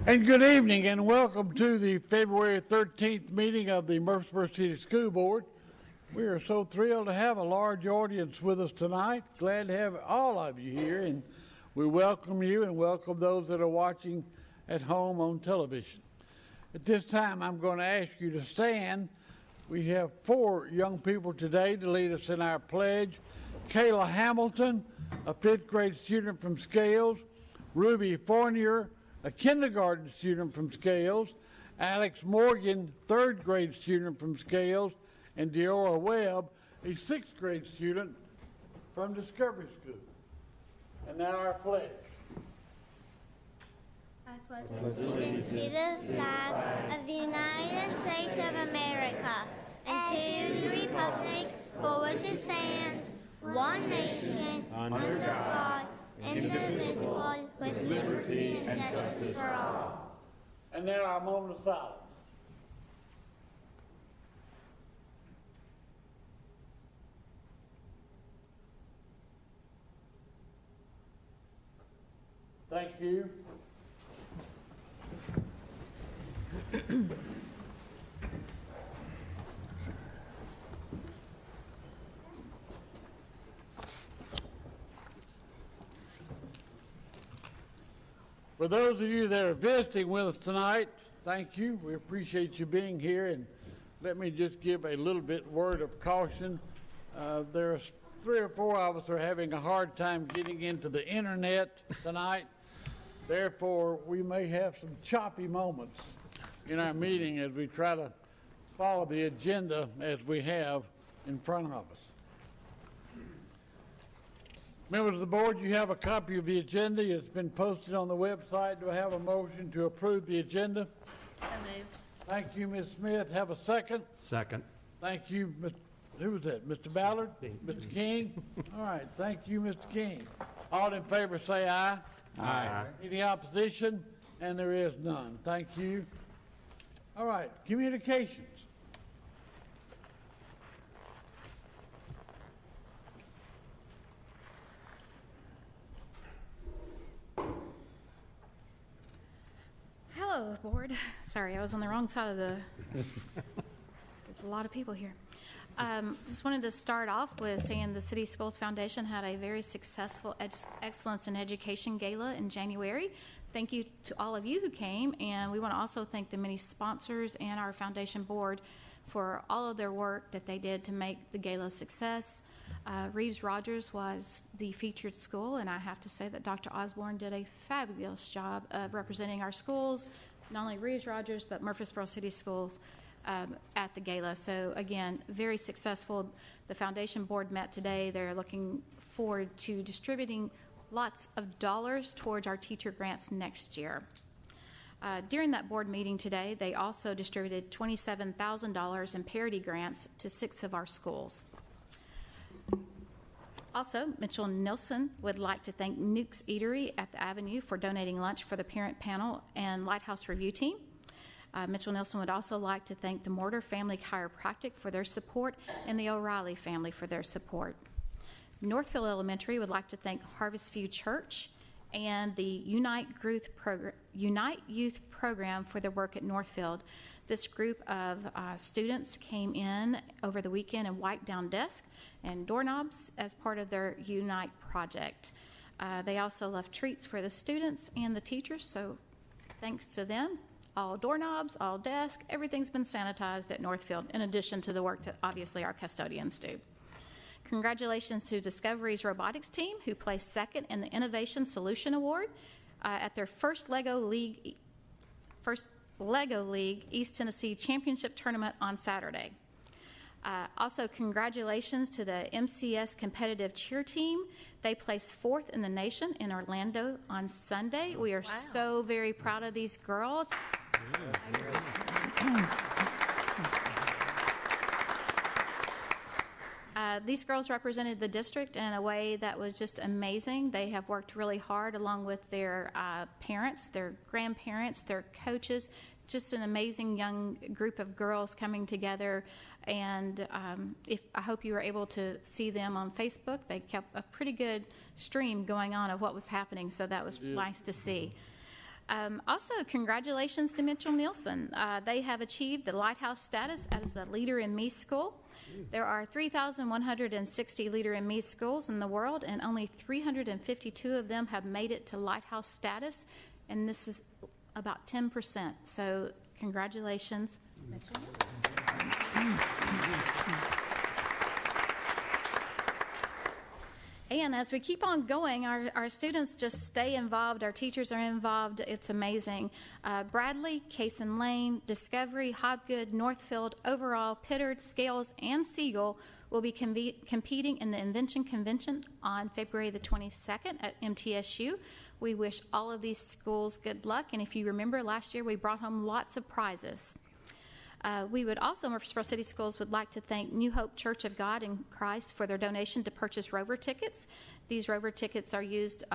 And good evening and welcome to the February 13th meeting of the Murfreesboro City School Board. We are so thrilled to have a large audience with us tonight. Glad to have all of you here, and we welcome you and welcome those that are watching at home on television. At this time, I'm going to ask you to stand. We have 4 young people today to lead us in our pledge. Kayla Hamilton, a 5th grade student from Scales. Ruby Fournier, a kindergarten student from Scales. Alex Morgan, 3rd grade student from Scales. And Deora Webb, a 6th grade student from Discovery School. And now our pledge. I pledge allegiance to the flag of the United States of America and to the republic for which it stands, one nation, under God, indivisible, with liberty and justice for all. And now our moment of silence. Thank you. For those of you that are visiting with us tonight, thank you. We appreciate you being here. And let me just give a little bit word of caution. There's 3 or 4 of us are having a hard time getting into the internet tonight. Therefore, we may have some choppy moments in our meeting as we try to follow the agenda as we have in front of us. Members of the board, you have a copy of the agenda. It's been posted on the website. Do I have a motion to approve the agenda? So moved. Thank you, Ms. Smith. Have a second? Second. Thank you, who was that? Mr. Ballard? Mr. King? All right. Thank you, Mr. King. All in favor say aye. Aye. Any opposition? And there is none. Thank you. All right. Communications. Hello, board. Sorry, I was on the wrong side of the... There's a lot of people here. Just wanted to start off with saying the City Schools Foundation had a very successful Excellence in Education Gala in January. Thank you to all of you who came, and we want to also thank the many sponsors and our foundation board for all of their work that they did to make the gala a success. Reeves Rogers was the featured school, and I have to say that Dr. Osborne did a fabulous job of representing our schools, not only Reeves Rogers, but Murfreesboro City Schools at the gala. So again, very successful. The foundation board met today. They're looking forward to distributing lots of dollars towards our teacher grants next year. During that board meeting today, they also distributed $27,000 in parity grants to 6 of our schools. Also, Mitchell Nilsson would like to thank Nuke's Eatery at the Avenue for donating lunch for the parent panel and Lighthouse Review team. Mitchell Nilsson would also like to thank the Mortar Family Chiropractic for their support and the O'Reilly family for their support. Northfield Elementary would like to thank Harvest View Church and the Unite Youth Program for their work at Northfield. This group of students came in over the weekend and wiped down desks and doorknobs as part of their Unite project. They also left treats for the students and the teachers, so thanks to them. All doorknobs, all desks, everything's been sanitized at Northfield, in addition to the work that obviously our custodians do. Congratulations to Discovery's robotics team, who placed 2nd in the Innovation Solution Award at their first Lego League East Tennessee Championship Tournament on Saturday. Also, congratulations to the MCS competitive cheer team. They placed 4th in the nation in Orlando on Sunday. We are so very proud of these girls. These girls represented the district in a way that was just amazing. They have worked really hard along with their parents, their grandparents, their coaches, just an amazing young group of girls coming together. And I hope you were able to see them on Facebook. They kept a pretty good stream going on of what was happening, so that was nice to see. Also, congratulations to Mitchell Nielsen. They have achieved the Lighthouse status as the Leader in Me School. There are 3,160 Leader in Me schools in the world, and only 352 of them have made it to Lighthouse status, and this is about 10%. So, congratulations, Mitchell. And as we keep on going, our students just stay involved. Our teachers are involved. It's amazing. Bradley, Cason Lane, Discovery, Hobgood, Northfield, Overall, Pittard, Scales, and Siegel will be competing in the Invention Convention on February the 22nd at MTSU. We wish all of these schools good luck. And if you remember, last year we brought home lots of prizes. We would also, Murfreesboro City Schools would like to thank New Hope Church of God in Christ for their donation to purchase Rover tickets. These Rover tickets are used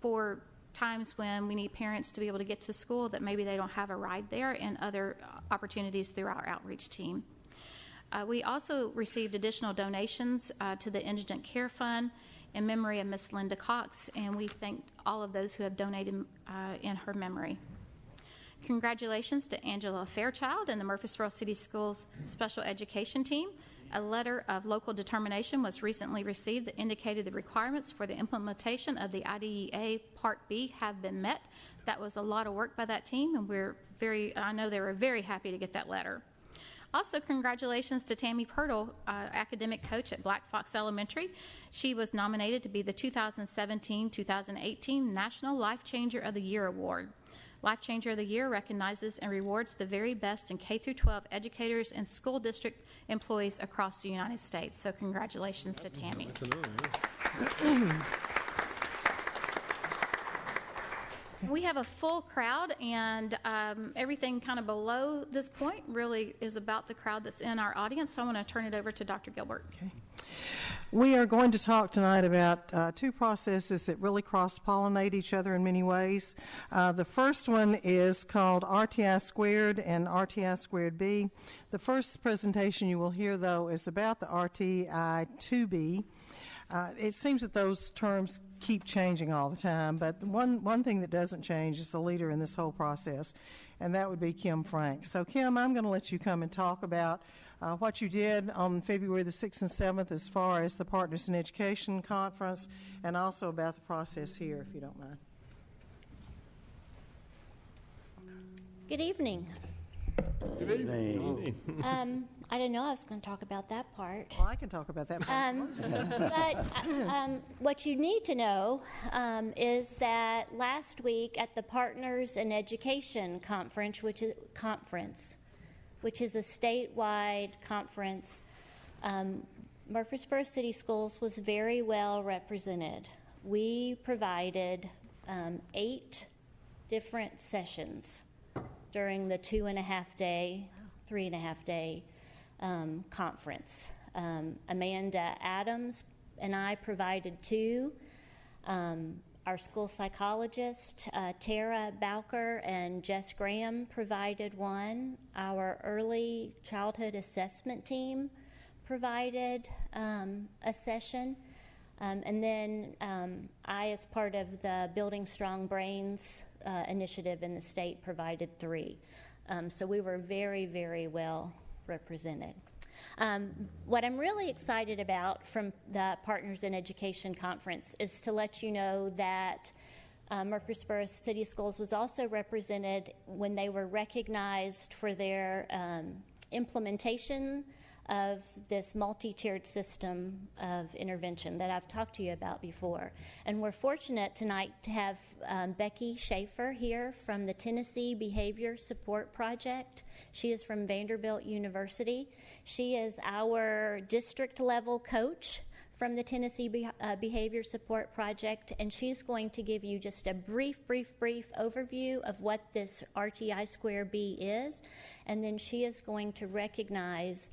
for times when we need parents to be able to get to school that maybe they don't have a ride there, and other opportunities through our outreach team. We also received additional donations to the Indigent Care Fund in memory of Miss Linda Cox, and we thank all of those who have donated in her memory. Congratulations to Angela Fairchild and the Murfreesboro City Schools Special Education Team. A letter of local determination was recently received that indicated the requirements for the implementation of the IDEA Part B have been met. That was a lot of work by that team, and I know they were very happy to get that letter. Also, congratulations to Tammy Pirtle, academic coach at Black Fox Elementary. She was nominated to be the 2017-2018 National Life Changer of the Year Award. Life Changer of the Year recognizes and rewards the very best in K-12 educators and school district employees across the United States. So congratulations to Tammy. We have a full crowd, and everything kind of below this point really is about the crowd that's in our audience. So I want to turn it over to Dr. Gilbert. Okay. We are going to talk tonight about two processes that really cross-pollinate each other in many ways. The first one is called RTI Squared and RTI Squared B. The first presentation you will hear, though, is about the RTI 2B. It seems that those terms keep changing all the time, but one thing that doesn't change is the leader in this whole process, and that would be Kim Frank. So, Kim, I'm going to let you come and talk about what you did on February the 6th and 7th as far as the Partners in Education Conference, and also about the process here, if you don't mind. Good evening. Good evening. I didn't know I was going to talk about that part. Well, I can talk about that part. But what you need to know is that last week at the Partners in Education Conference, which is a statewide conference, Murfreesboro City Schools was very well represented. We provided 8 different sessions during the 2.5-day, 3.5-day conference. Amanda Adams and I provided 2. Our school psychologist, Tara Bowker and Jess Graham, provided 1. Our early childhood assessment team provided a session. And then I, as part of the Building Strong Brains initiative in the state, provided 3. So we were very, very well represented. What I'm really excited about from the Partners in Education Conference is to let you know that Murfreesboro City Schools was also represented when they were recognized for their implementation of this multi-tiered system of intervention that I've talked to you about before. And we're fortunate tonight to have Becky Schaefer here from the Tennessee Behavior Support Project. She is from Vanderbilt University. She is our district level coach from the Tennessee Behavior Support Project, and she's going to give you just a brief overview of what this RTI Square B is, and then she is going to recognize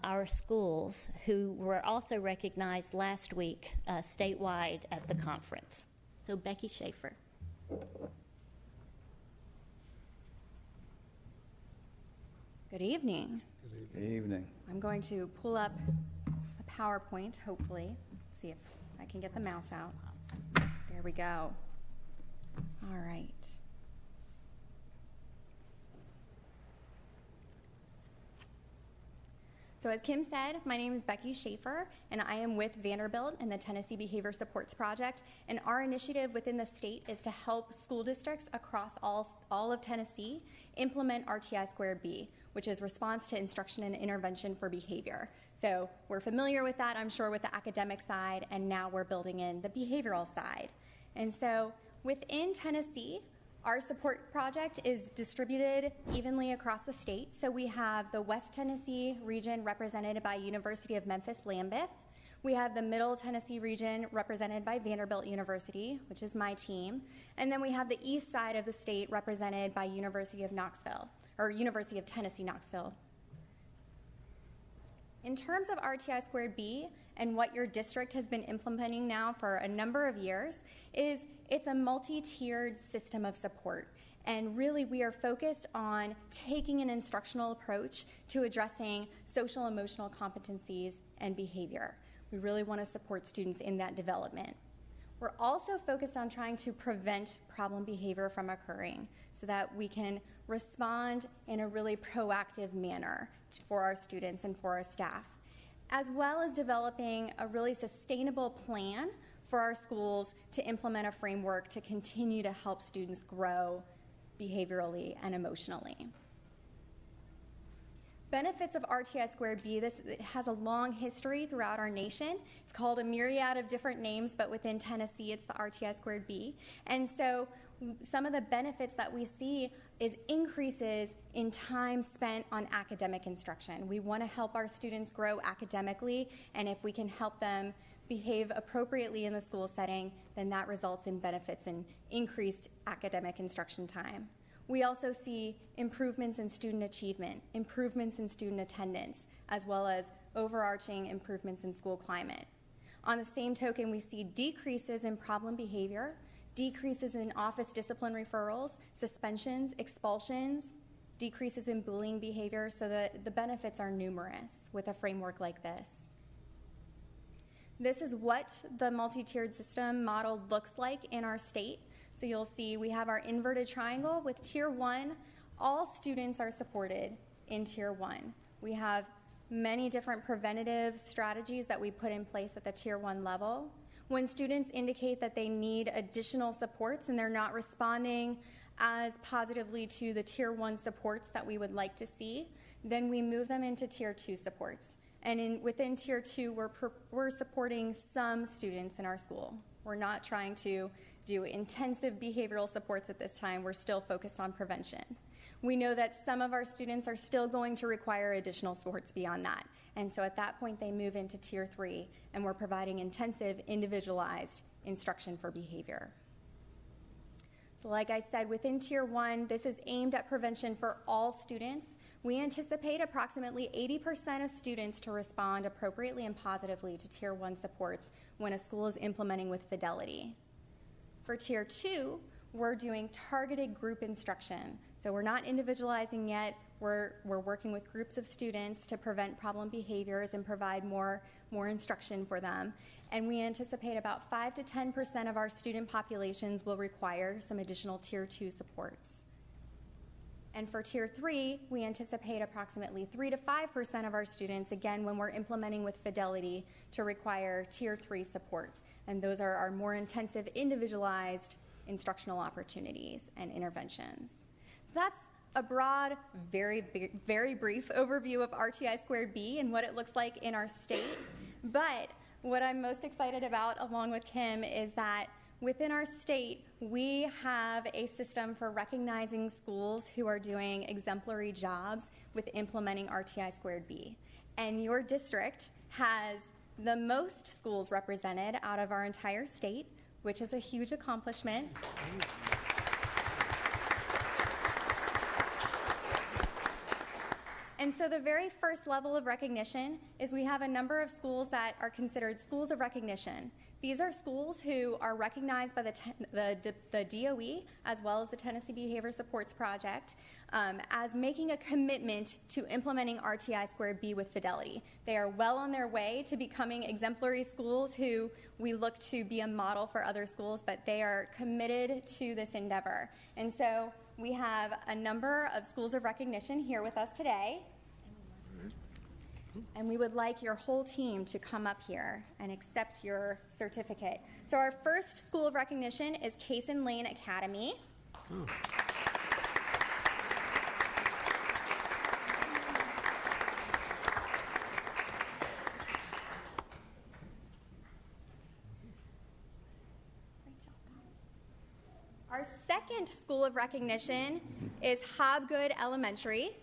our schools who were also recognized last week statewide at the conference. So Becky Schaefer. Good evening. Good evening. I'm going to pull up a PowerPoint, hopefully. See if I can get the mouse out. There we go. All right. So as Kim said, my name is Becky Schaefer, and I am with Vanderbilt and the Tennessee Behavior Supports Project. And our initiative within the state is to help school districts across all of Tennessee implement RTI Squared B, which is Response to Instruction and Intervention for Behavior. So we're familiar with that, I'm sure, with the academic side, and now we're building in the behavioral side. And so within Tennessee, our support project is distributed evenly across the state. So we have the West Tennessee region represented by University of Memphis Lambeth. We have the Middle Tennessee region represented by Vanderbilt University, which is my team. And then we have the east side of the state represented by University of Knoxville, or University of Tennessee Knoxville. In terms of RTI Squared B and what your district has been implementing now for a number of years is it's a multi-tiered system of support. And really we are focused on taking an instructional approach to addressing social emotional competencies and behavior. We really want to support students in that development. We're also focused on trying to prevent problem behavior from occurring so that we can respond in a really proactive manner for our students and for our staff, as well as developing a really sustainable plan for our schools to implement a framework to continue to help students grow behaviorally and emotionally. Benefits of RTI Squared B, it has a long history throughout our nation. It's called a myriad of different names, but within Tennessee, it's the RTI Squared B. And so some of the benefits that we see is increases in time spent on academic instruction. We want to help our students grow academically, and if we can help them behave appropriately in the school setting, then that results in benefits in increased academic instruction time. We also see improvements in student achievement, improvements in student attendance, as well as overarching improvements in school climate. On the same token, we see decreases in problem behavior, decreases in office discipline referrals, suspensions, expulsions, decreases in bullying behavior, so that the benefits are numerous with a framework like this. This is what the multi-tiered system model looks like in our state. So you'll see we have our inverted triangle with Tier 1. All students are supported in Tier 1. We have many different preventative strategies that we put in place at the Tier 1 level. When students indicate that they need additional supports and they're not responding as positively to the Tier 1 supports that we would like to see, then we move them into Tier 2 supports. And within Tier 2, we're supporting some students in our school. We're not trying to do intensive behavioral supports at this time. We're still focused on prevention. We know that some of our students are still going to require additional supports beyond that. And so at that point, they move into Tier 3, and we're providing intensive, individualized instruction for behavior. So like I said, within Tier 1, this is aimed at prevention for all students. We anticipate approximately 80% of students to respond appropriately and positively to Tier 1 supports when a school is implementing with fidelity. For Tier 2, we're doing targeted group instruction. So we're not individualizing yet. We're working with groups of students to prevent problem behaviors and provide more instruction for them. And we anticipate about 5 to 10% of our student populations will require some additional Tier 2 supports. And for Tier 3, we anticipate approximately 3 to 5% of our students, again, when we're implementing with fidelity, to require Tier 3 supports. And those are our more intensive, individualized instructional opportunities and interventions. So that's a broad, very brief overview of RTI Squared B and what it looks like in our state. But what I'm most excited about, along with Kim, is that within our state, we have a system for recognizing schools who are doing exemplary jobs with implementing RTI Squared B. And your district has the most schools represented out of our entire state, which is a huge accomplishment. And so the very first level of recognition is we have a number of schools that are considered schools of recognition. These are schools who are recognized by the DOE, as well as the Tennessee Behavior Supports Project, as making a commitment to implementing RTI Squared B with fidelity. They are well on their way to becoming exemplary schools who we look to be a model for other schools, but they are committed to this endeavor. And so we have a number of schools of recognition here with us today. And we would like your whole team to come up here and accept your certificate. So our first school of recognition is Cason Lane Academy. Our second school of recognition is Hobgood Elementary.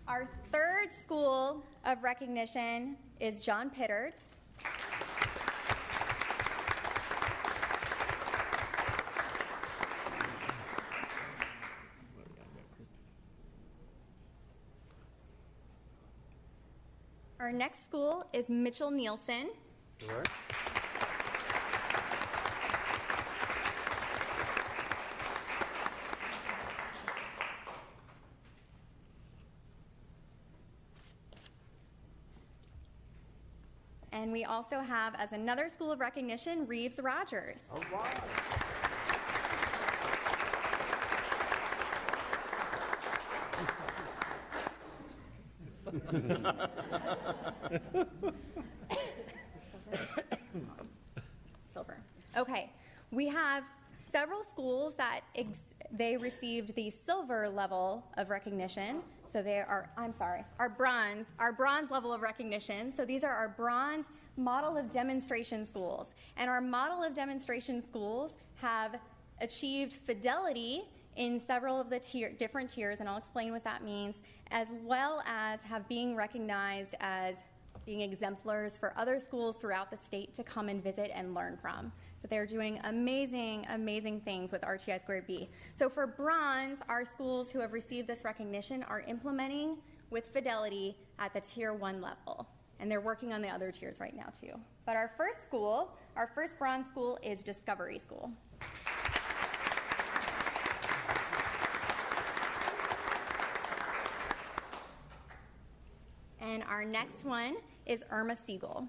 Our third school of recognition is John Pittard. Our next school is Mitchell Nielsen. All right. And we also have, as another school of recognition, Reeves Rogers. All right. Silver. Okay, we have several schools that they received the silver level of recognition. So they are, our bronze level of recognition. So these are our bronze model of demonstration schools. And our model of demonstration schools have achieved fidelity in several of the different tiers, and I'll explain what that means, as well as have being recognized as being exemplars for other schools throughout the state to come and visit and learn from. So they're doing amazing, amazing things with RTI Squared B. So for bronze, our schools who have received this recognition are implementing with fidelity at the tier 1 level. And they're working on the other tiers right now too. But our first school, our first bronze school, is Discovery School. And our next one is Irma Siegel.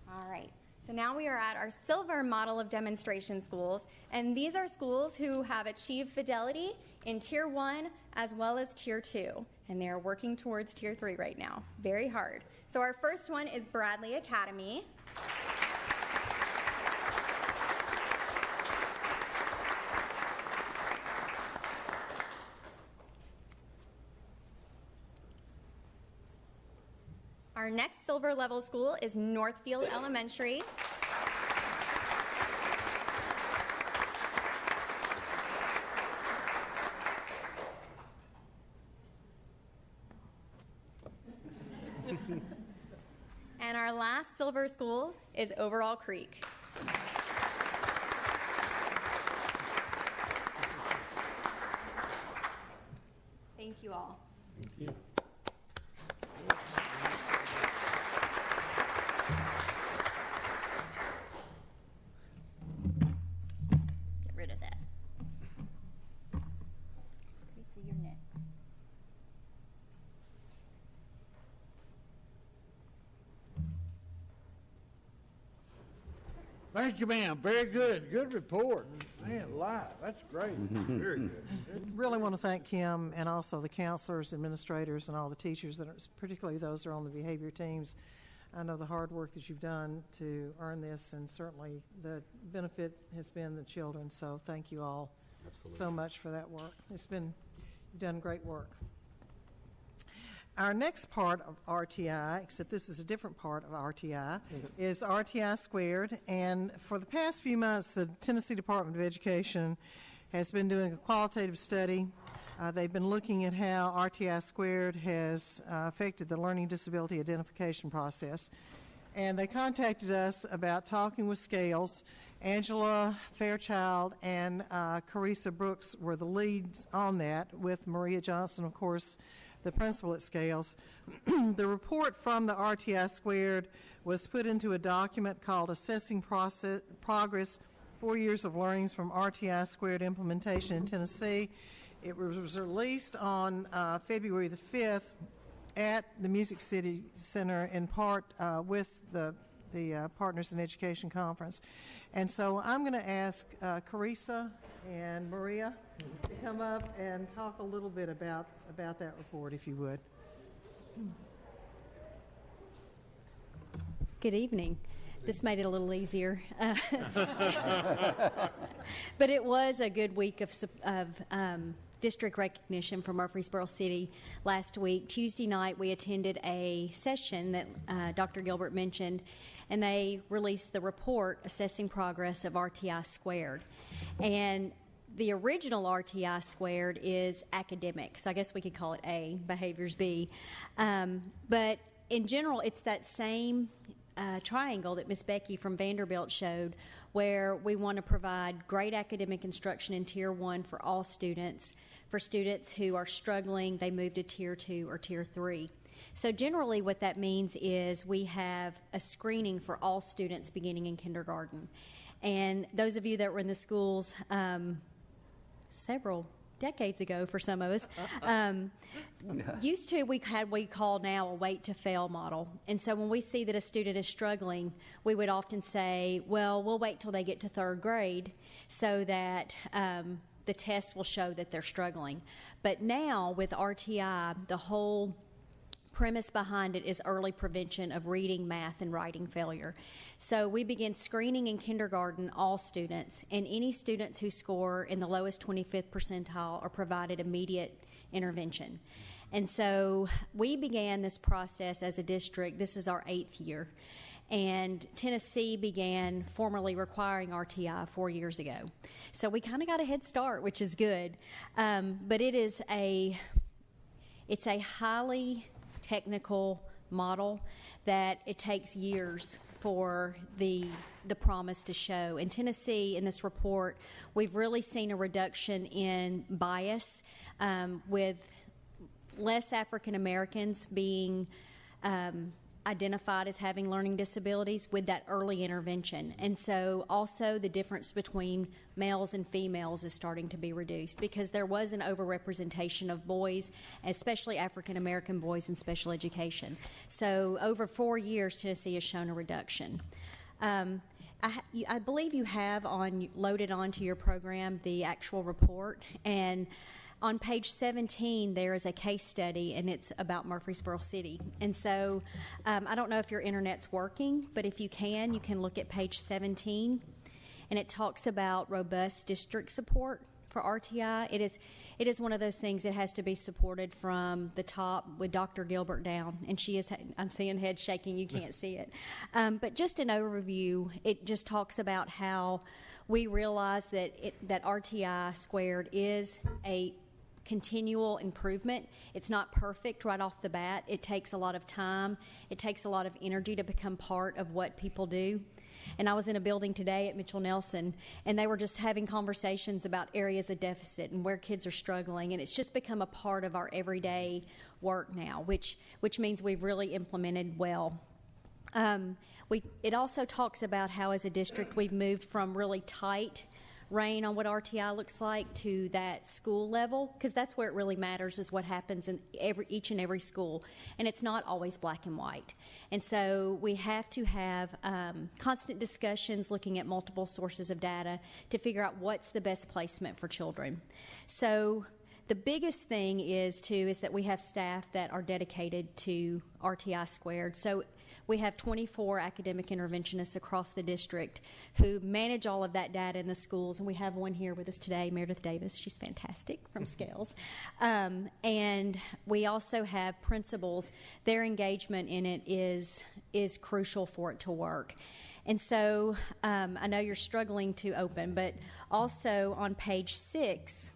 All right, so now we are at our silver model of demonstration schools, and these are schools who have achieved fidelity in Tier 1 as well as Tier 2, and they are working towards Tier 3 right now, very hard. So our first one is Bradley Academy. Our next silver level school is Northfield Elementary. And our last silver school is Overall Creek. Thank you all. Thank you. Get rid of that. Tracy, you're next. Thank you, ma'am. Very good. Good report. Man, live. That's great. Very good. Really want to thank Kim and also the counselors, administrators, and all the teachers, that are, particularly those that are on the behavior teams. I know the hard work that you've done to earn this, and certainly the benefit has been the children. So thank you all so much for that work. You've done great work. Our next part of RTI, except this is a different part of RTI, is RTI Squared. And for the past few months, the Tennessee Department of Education has been doing a qualitative study. They've been looking at how RTI Squared has affected the learning disability identification process. And they contacted us about talking with Scales. Angela Fairchild and Carissa Brooks were the leads on that, with Maria Johnson, of course, the principal at Scales. The report from the RTI Squared was put into a document called Assessing Progress 4 years of learnings from RTI Squared implementation in Tennessee. It was released on February the 5th at the Music City Center in part with the Partners in Education Conference. And so I'm going to ask Carissa and Maria to come up and talk a little bit about that report, if you would. Good evening. This made it a little easier. But it was a good week of district recognition for Murfreesboro City last week. Tuesday night, we attended a session that Dr. Gilbert mentioned, and they released the report assessing progress of RTI Squared. And the original RTI Squared is academic, so I guess we could call it A, behaviors B. But in general, it's that same triangle that Miss Becky from Vanderbilt showed, where we want to provide great academic instruction in Tier 1 for all students. For students who are struggling, they move to Tier 2 or Tier 3. So generally what that means is we have a screening for all students beginning in kindergarten. And those of you that were in the schools several decades ago for some of us, used to, we call now a wait to fail model. And so when we see that a student is struggling, we would often say, well, we'll wait till they get to 3rd grade so that the test will show that they're struggling. But now with RTI, the whole premise behind it is early prevention of reading, math, and writing failure. So we begin screening in kindergarten all students, and any students who score in the lowest 25th percentile are provided immediate intervention. And so we began this process as a district. This is our 8th year. And Tennessee began formally requiring RTI 4 years ago. So we kind of got a head start, which is good. But it's a highly technical model that it takes years for the promise to show. In Tennessee, in this report, we've really seen a reduction in bias with less African Americans being identified as having learning disabilities with that early intervention. And so also the difference between males and females is starting to be reduced because there was an overrepresentation of boys, especially African American boys in special education. So over 4 years, Tennessee has shown a reduction. I believe you have loaded onto your program the actual report, and on page 17, there is a case study, and it's about Murfreesboro City. And so I don't know if your internet's working, but if you can look at page 17, and it talks about robust district support for RTI. It is one of those things that has to be supported from the top with Dr. Gilbert down, and I'm seeing head shaking, you can't see it. But just an overview, it just talks about how we realize that RTI Squared is a continual improvement. It's not perfect right off the bat. It takes a lot of time. It takes a lot of energy to become part of what people do. And I was in a building today at Mitchell Nelson, and they were just having conversations about areas of deficit and where kids are struggling, and it's just become a part of our everyday work now, which means we've really implemented well. It also talks about how as a district we've moved from really tight rein on what RTI looks like to that school level, because that's where it really matters, is what happens in each and every school, and it's not always black and white. And so we have to have constant discussions looking at multiple sources of data to figure out what's the best placement for children. So the biggest thing is that we have staff that are dedicated to RTI Squared. So we have 24 academic interventionists across the district who manage all of that data in the schools, and we have one here with us today, Meredith Davis. She's fantastic from Scales. And we also have principals. Their engagement in it is crucial for it to work. And so I know you're struggling to open, but also on page 6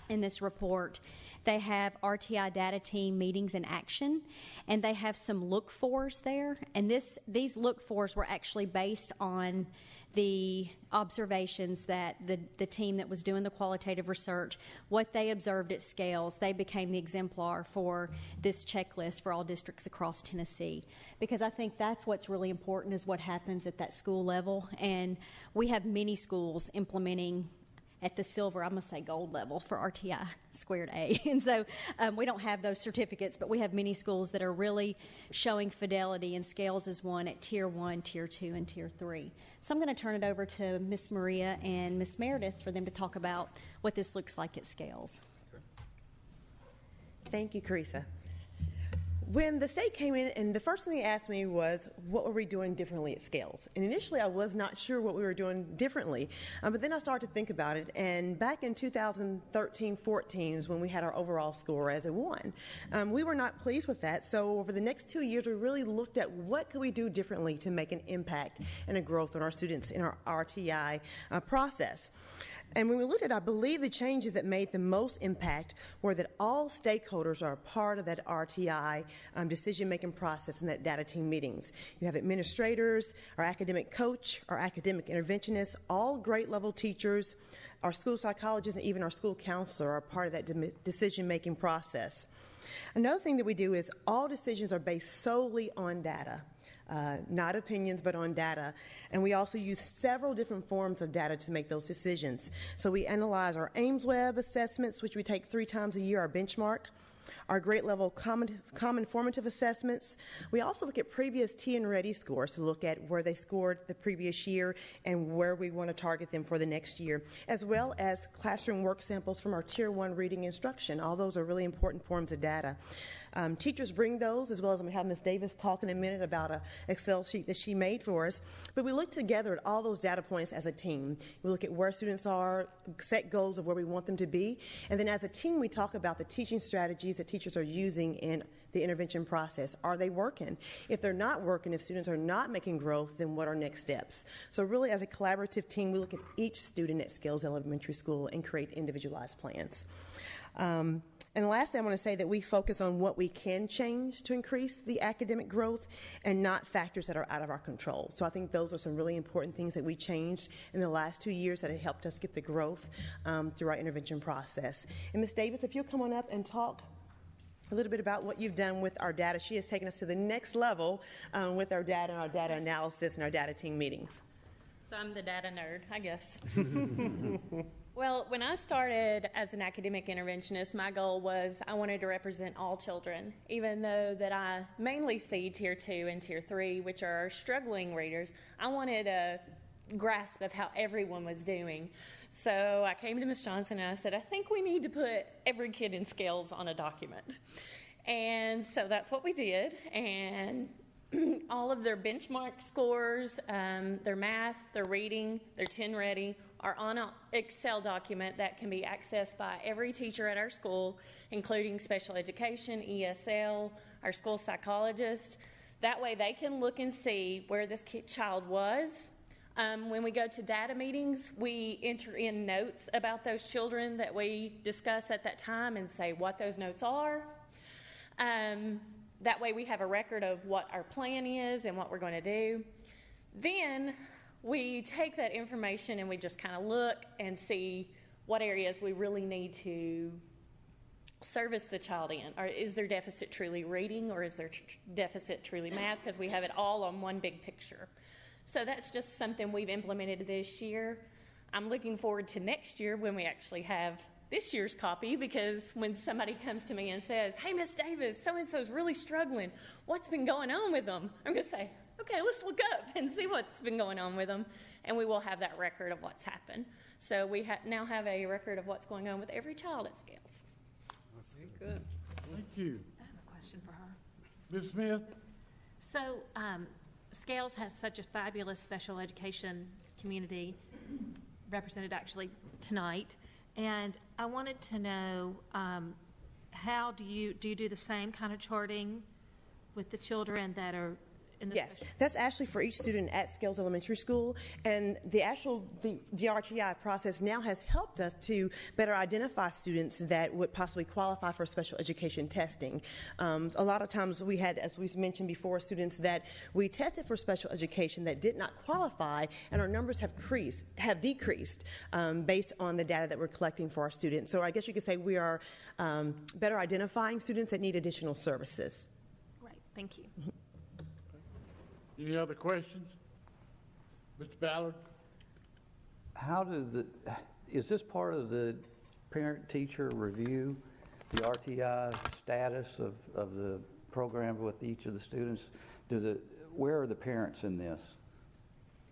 in this report, They have RTI data team meetings in action, and they have some look-fors there. And these look-fors were actually based on the observations that the team that was doing the qualitative research, what they observed at scales. They became the exemplar for this checklist for all districts across Tennessee, because I think that's what's really important is what happens at that school level. And we have many schools implementing at the silver, I'm going to say gold level for RTI squared A. And so we don't have those certificates, but we have many schools that are really showing fidelity, and scales is one at tier 1, tier 2, and tier 3. So I'm going to turn it over to Miss Maria and Miss Meredith for them to talk about what this looks like at scales. Thank you, Carissa. When the state came in, and the first thing they asked me was, what were we doing differently at scales? And initially, I was not sure what we were doing differently. But then I started to think about it. And back in 2013-14 is when we had our overall score as a 1. We were not pleased with that. So over the next 2 years, we really looked at what could we do differently to make an impact and a growth on our students in our RTI process. And when we looked at it, I believe the changes that made the most impact were that all stakeholders are a part of that RTI decision-making process and that data team meetings. You have administrators, our academic coach, our academic interventionists, all grade-level teachers, our school psychologists, and even our school counselor are part of that decision-making process. Another thing that we do is all decisions are based solely on data. Not opinions, but on data. And we also use several different forms of data to make those decisions. So we analyze our Ames Web assessments, which we take 3 times a year, our benchmark, our grade level common formative assessments. We also look at previous TN Ready scores to look at where they scored the previous year and where we want to target them for the next year, as well as classroom work samples from our Tier 1 reading instruction. All those are really important forms of data. Teachers bring those, as well as I'm going to have Ms. Davis talk in a minute about an Excel sheet that she made for us. But we look together at all those data points as a team. We look at where students are, set goals of where we want them to be, and then as a team we talk about the teaching strategies that teachers are using in the intervention process. Are they working? If they're not working, if students are not making growth, then what are next steps? So really as a collaborative team, we look at each student at Scales Elementary School and create individualized plans. And lastly, I want to say that we focus on what we can change to increase the academic growth and not factors that are out of our control. So I think those are some really important things that we changed in the last 2 years that have helped us get the growth through our intervention process. And Ms. Davis, if you'll come on up and talk a little bit about what you've done with our data. She has taken us to the next level with our data and our data analysis and our data team meetings. So I'm the data nerd, I guess. Well, when I started as an academic interventionist, my goal was I wanted to represent all children, even though that I mainly see Tier 2 and Tier 3, which are our struggling readers. I wanted a grasp of how everyone was doing. So I came to Ms. Johnson and I said, I think we need to put every kid in scales on a document. And so that's what we did. And all of their benchmark scores, their math, their reading, their 10 Ready are on an Excel document that can be accessed by every teacher at our school, including special education, ESL, our school psychologist. That way they can look and see where this child was. When we go to data meetings, we enter in notes about those children that we discuss at that time and say what those notes are. That way we have a record of what our plan is and what we're going to do. Then we take that information and we just kind of look and see what areas we really need to service the child in. Or is their deficit truly reading, or is their deficit truly math? Because we have it all on one big picture. So that's just something we've implemented this year. I'm looking forward to next year when we actually have this year's copy, because when somebody comes to me and says, hey, Miss Davis, so-and-so's really struggling, what's been going on with them? I'm going to say, okay, let's look up and see what's been going on with them, and we will have that record of what's happened. So we now have a record of what's going on with every child at Scales. Very good. Thank you. I have a question for her. Ms. Smith? So, Scales has such a fabulous special education community represented actually tonight, and I wanted to know how do you do the same kind of charting with the children that are in the Yes, special? that's actually for each student at Scales Elementary School, and the RTI process now has helped us to better identify students that would possibly qualify for special education testing. A lot of times we had, as we mentioned before, students that we tested for special education that did not qualify, and our numbers have decreased based on the data that we're collecting for our students. So I guess you could say we are better identifying students that need additional services. Right, thank you. Any other questions? Mr. Ballard? Is this part of the parent-teacher review, the RTI status of the program with each of the students? Where are the parents in this?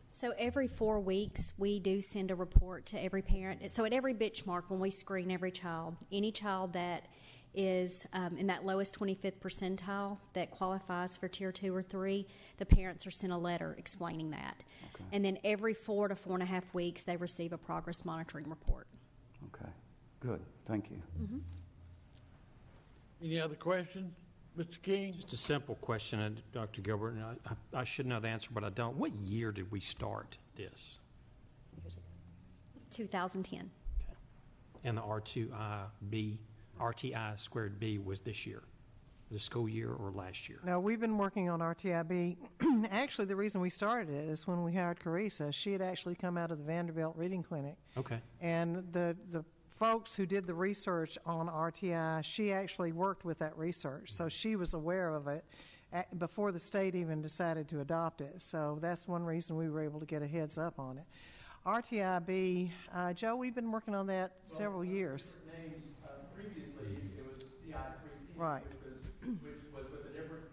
So every 4 weeks, we do send a report to every parent. So at every benchmark, when we screen every child, any child that is in that lowest 25th percentile that qualifies for Tier 2 or 3, the parents are sent a letter explaining that. Okay. And then every 4 to 4.5 weeks, they receive a progress monitoring report. Okay, good, thank you. Mm-hmm. Any other questions? Mr. King? Just a simple question, and Dr. Gilbert, and I should know the answer, but I don't. What year did we start this? 2010. Okay. And the RTI squared B was this year, the school year or last year? No, we've been working on RTIB. Actually, the reason we started it is when we hired Carissa. She had actually come out of the Vanderbilt Reading Clinic. Okay. And the folks who did the research on RTI, she actually worked with that research. So she was aware of it before the state even decided to adopt it. So that's one reason we were able to get a heads up on it. RTIB, Joe, we've been working on that several years. Names, previously, it was CI3T, Right. which was with a different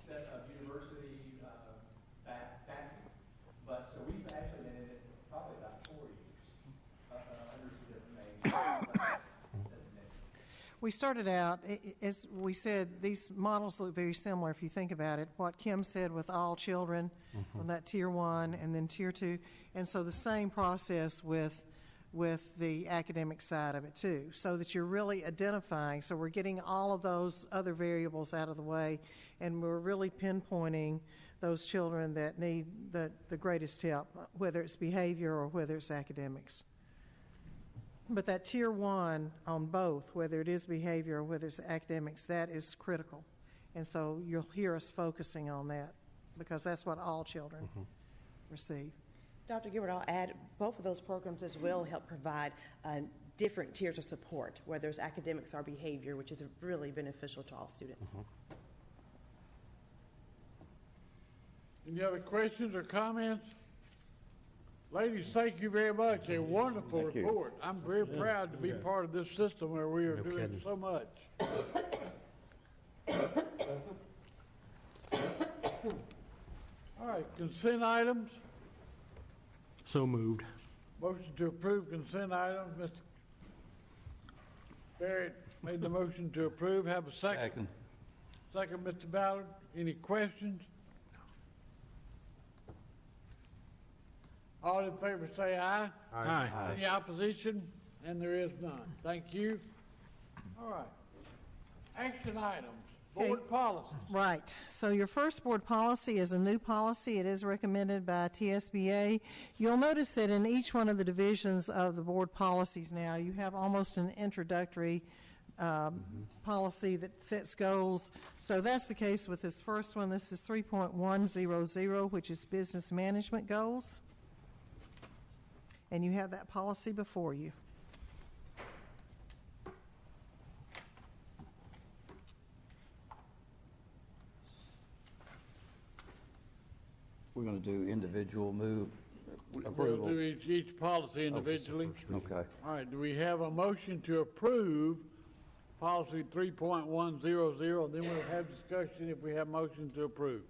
set of university backing. But so we've actually been in it probably about 4 years under two different names. We started out, as we said, these models look very similar if you think about it. What Kim said with all children on that Tier 1 and then Tier 2. And so the same process with the academic side of it too, so that you're really identifying. So we're getting all of those other variables out of the way, and we're really pinpointing those children that need the greatest help, whether it's behavior or whether it's academics. But that Tier 1 on both, whether it is behavior or whether it's academics, that is critical. And so you'll hear us focusing on that because that's what all children receive. Dr. Gilbert, I'll add both of those programs as well help provide different tiers of support, whether it's academics or behavior, which is really beneficial to all students. Any other questions or comments? Ladies, thank you very much. A wonderful report. I'm very proud to be part of this system where we are doing so much. All right, consent items. So moved. Motion to approve consent items. Mr. Barrett made the motion to approve. Have a second. Second, Mr. Ballard. Any questions? All in favor say aye. Aye. Any opposition? And there is none. Thank you. All right. Action items. Board policy. Right. So your first board policy is a new policy. It is recommended by TSBA. You'll notice that in each one of the divisions of the board policies now, you have almost an introductory policy that sets goals. So that's the case with this first one. This is 3.100, which is business management goals. And you have that policy before you. We're going to do individual approval. We'll do each policy individually. Okay. All right, do we have a motion to approve policy 3.100? Then we'll have discussion if we have motion to approve.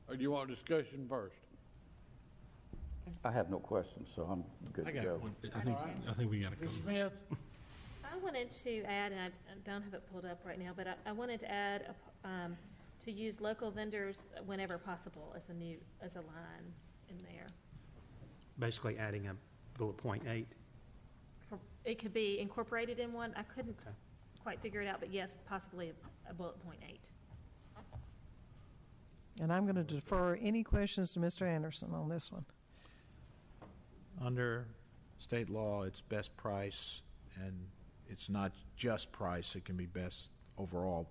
Or do you want discussion first? I have no questions, so I'm good to go. I think we got to Ms. Smith? I wanted to add, and I don't have it pulled up right now, but I wanted to add to use local vendors whenever possible as a line in there. Basically adding a bullet point 8. It could be incorporated in one. I couldn't quite figure it out, but yes, possibly a bullet point 8. And I'm going to defer any questions to Mr. Anderson on this one. Under state law, it's best price, and it's not just price, it can be best overall.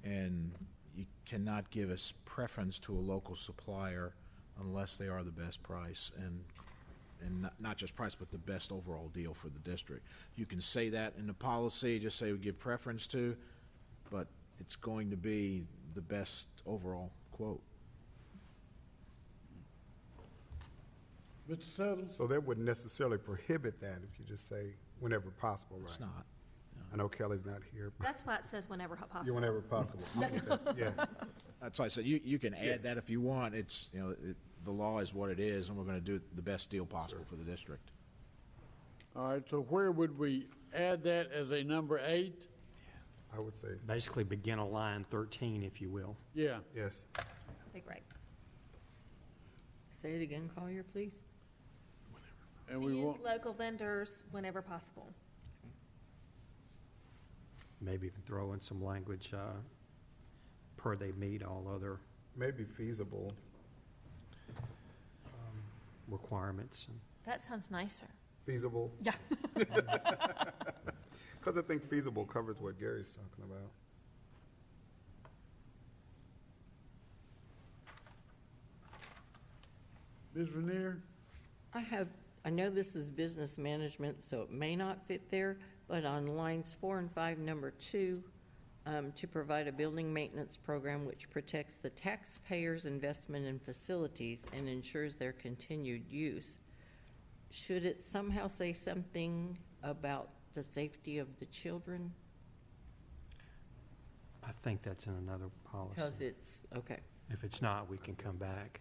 And you cannot give a preference to a local supplier unless they are the best price, and not just price, but the best overall deal for the district. You can say that in the policy, just say we give preference to, but it's going to be the best overall quote. Mr. Settle? So that wouldn't necessarily prohibit that if you just say whenever possible, right? It's not. I know Kelly's not here. That's why it says whenever possible. Yeah, whenever possible. Yeah. That's why I said you can add that if you want. It's, the law is what it is, and we're going to do the best deal possible for the district. All right, so where would we add that as a number 8? I would say. Basically begin a line 13, if you will. Yeah. Yes. Okay, great. Say it again, Collier, please. And To we use want, local vendors whenever possible. Maybe even throw in some language per they meet all other Maybe feasible. requirements. That sounds nicer. Feasible. Yeah. Because I think feasible covers what Gary's talking about. Ms. Renier? I know this is business management, so it may not fit there, but on lines 4 and 5, number 2, to provide a building maintenance program which protects the taxpayers' investment in facilities and ensures their continued use. Should it somehow say something about the safety of the children? I think that's in another policy. Because it's, okay. If it's not, we can come back.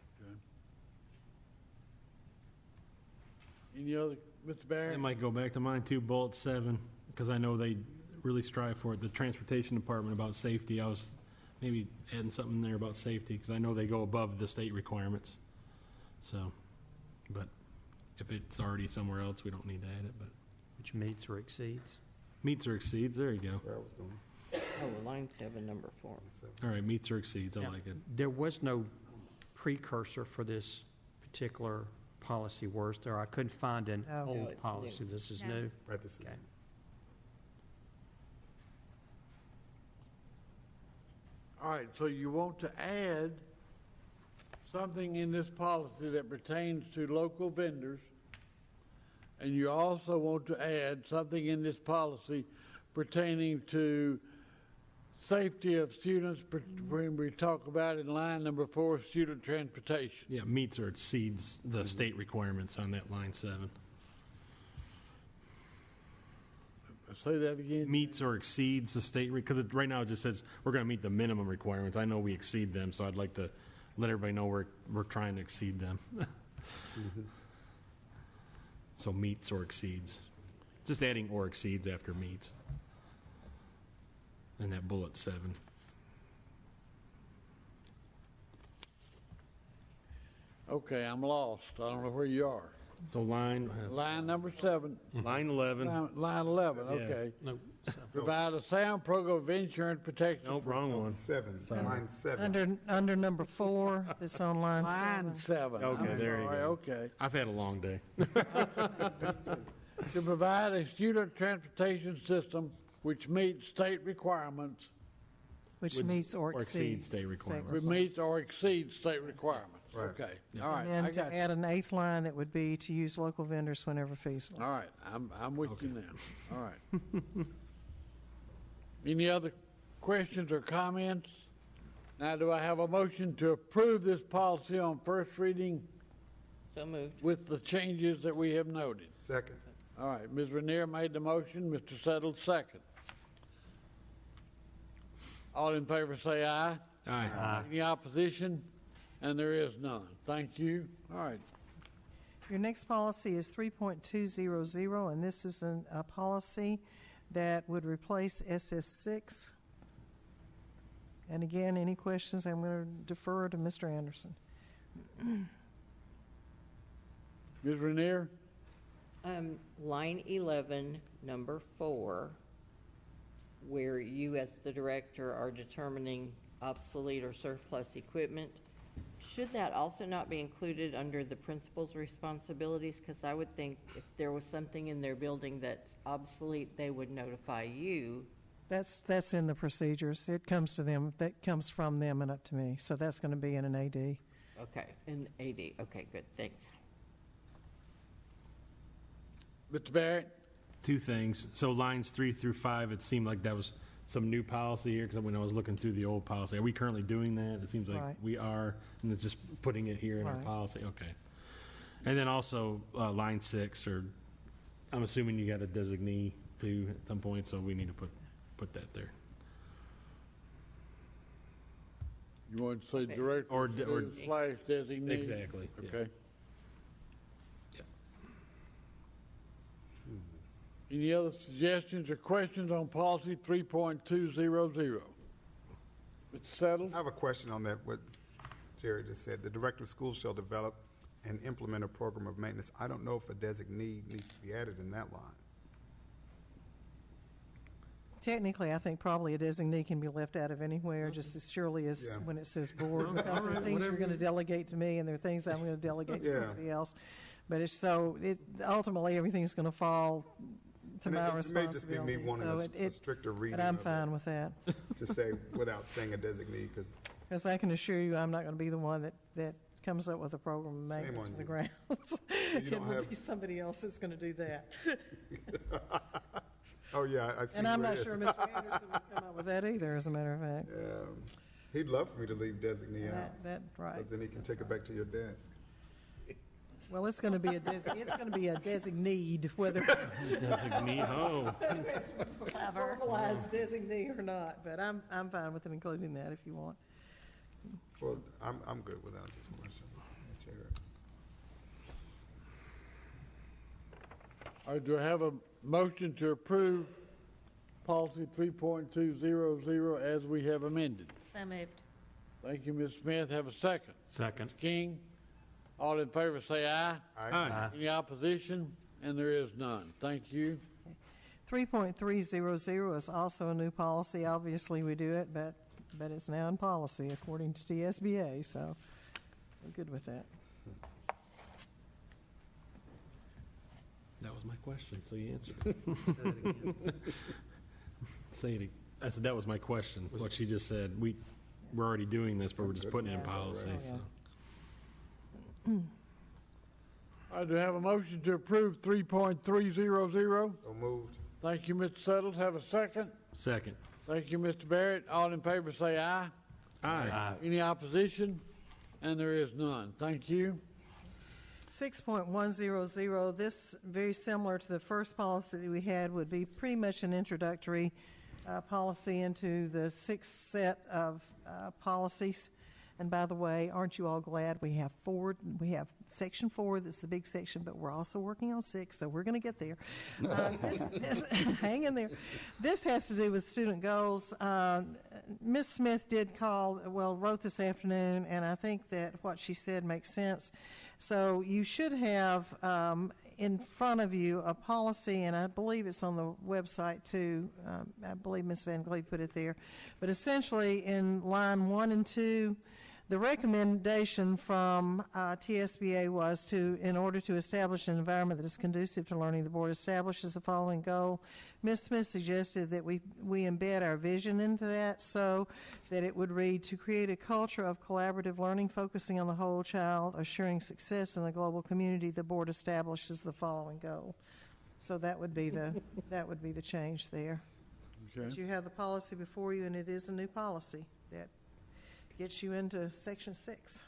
Any other, Mr. Barrett? I might go back to mine too, bullet 7, because I know they really strive for it. The transportation department about safety, I was maybe adding something there about safety, because I know they go above the state requirements. So, but if it's already somewhere else, we don't need to add it, but. Which meets or exceeds? Meets or exceeds, there you go. That's where I was going. Oh, line 7, number 4. All right, meets or exceeds, I Now, like it. There was no precursor for this particular policy, was there? I couldn't find an No. No, old it's policy. new. This is No. new? Right, this is. Okay. All right, so you want to add something in this policy that pertains to local vendors, and you also want to add something in this policy pertaining to safety of students, when we talk about in line number 4, student transportation. Yeah, meets or exceeds the state requirements on that line 7. Say that again? Meets or exceeds the state, because right now it just says we're going to meet the minimum requirements. I know we exceed them, so I'd like to let everybody know we're trying to exceed them. So meets or exceeds. Just adding or exceeds after meets. In that bullet 7. Okay, I'm lost. I don't know where you are. So line number 7. Line 11. Line 11, Yeah. okay. No, Provide a sound program of insurance protection. nope, wrong one. 7, line 7. Under number 4, that's on line 7. Line 7. Okay, I'm there you sorry, go. Okay. I've had a long day. To provide a student transportation system which meets state requirements, Which meets or or exceeds. exceeds state requirements. which meets or exceeds state requirements. Right. Okay, all right, And I then got to you. add an 8th line, that would be to use local vendors whenever feasible. All right, I'm with you now. All right. Any other questions or comments? Now, do I have a motion to approve this policy on first reading So moved. with the changes that we have noted? Second. All right, Ms. Renier made the motion, Mr. Settle second. All in favor say aye. Aye. Any opposition? And there is none. Thank you. All right. Your next policy is 3.200, and this is a policy that would replace SS6. And again, any questions, I'm going to defer to Mr. Anderson. Ms. Renier? Line 11, number 4, where you as the director are determining obsolete or surplus equipment. Should that also not be included under the principal's responsibilities? Because I would think if there was something in their building that's obsolete, they would notify you. That's in the procedures. It comes to them, that comes from them and up to me. So that's going to be in an AD. Okay, in AD. Okay, good, thanks. Mr. Barrett? Two things. So lines 3 through 5, it seemed like that was some new policy here, because when I was looking through the old policy, are we currently doing that? It seems like Right. we are, and it's just putting it here in our Right. policy. Okay. And then also line 6, or I'm assuming you got a designee too at some point, so we need to put that there. You want to say director Or slash designee? Exactly. yeah. Okay. Any other suggestions or questions on policy 3.200? Mr. Settle? I have a question on that, what Jerry just said. The director of schools shall develop and implement a program of maintenance. I don't know if a designee needs to be added in that line. Technically, I think probably a designee can be left out of anywhere, just as surely as Yeah. when it says board, because there are things you're going to delegate to me, and there are things I'm going to delegate to Yeah. somebody else. But it's so, ultimately, everything's going to fall to my It may responsibility. just be me wanting So a stricter reading But I'm of it. fine with that. To say without saying a designee, because Because I can assure you, I'm not going to be the one that comes up with a program of maintenance on for the you. grounds. You It don't will have- be somebody else that's going to do that. oh yeah, I see. And I'm where not it sure is. Mr. Anderson would come up with that either, as a matter of fact. He'd love for me to leave designee out. Right. Because then he can take it back to your desk. Well, it's going to be a designee, whether Designee, oh. it's formalized designee or not. But I'm fine with including that if you want. Well, I'm good without this question. Chair. All right, do I have a motion to approve policy 3.200 as we have amended? So moved. Thank you, Ms. Smith. Have a second. Second. Mr. King? All in favor say aye. Aye. Any opposition? And there is none. Thank you. 3.300 is also a new policy. Obviously, we do it, but it's now in policy according to TSBA, so we're good with that. That was my question, so you answered it. Say it again. Say it again. I said that was my question, what she just said. We're already doing this, but we're just putting it in policy, so. I do have a motion to approve 3.300. So moved. Thank you, Mr. Settles. Have a second. Second. Thank you, Mr. Barrett. All in favor say aye. Aye. Any opposition? And there is none. Thank you. 6.100, this, very similar to the first policy that we had, would be pretty much an introductory policy into the sixth set of policies. And by the way, aren't you all glad we have section 4, that's the big section, but we're also working on 6, so we're going to get there. Hang in there. This has to do with student goals. Ms. Smith wrote this afternoon, and I think that what she said makes sense. So you should have in front of you a policy, and I believe it's on the website too. I believe Ms. Van Gleed put it there. But essentially in line 1 and 2, the recommendation from TSBA was in order to establish an environment that is conducive to learning, the board establishes the following goal. Ms. Smith suggested that we embed our vision into that so that it would read, to create a culture of collaborative learning focusing on the whole child, assuring success in the global community, the board establishes the following goal. So that would be the change there. Okay. But you have the policy before you, and it is a new policy that gets you into section 6.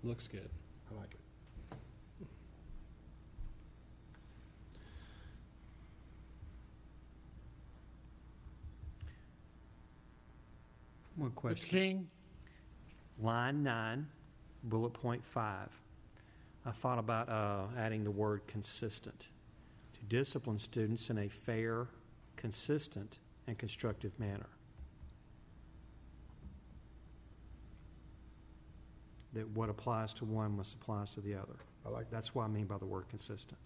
Looks good. I like it. One Mr. question. King? Line 9, bullet point 5. I thought about adding the word consistent. To discipline students in a fair, consistent, and constructive manner. That what applies to one must apply to the other. I like that. That's what I mean by the word consistent.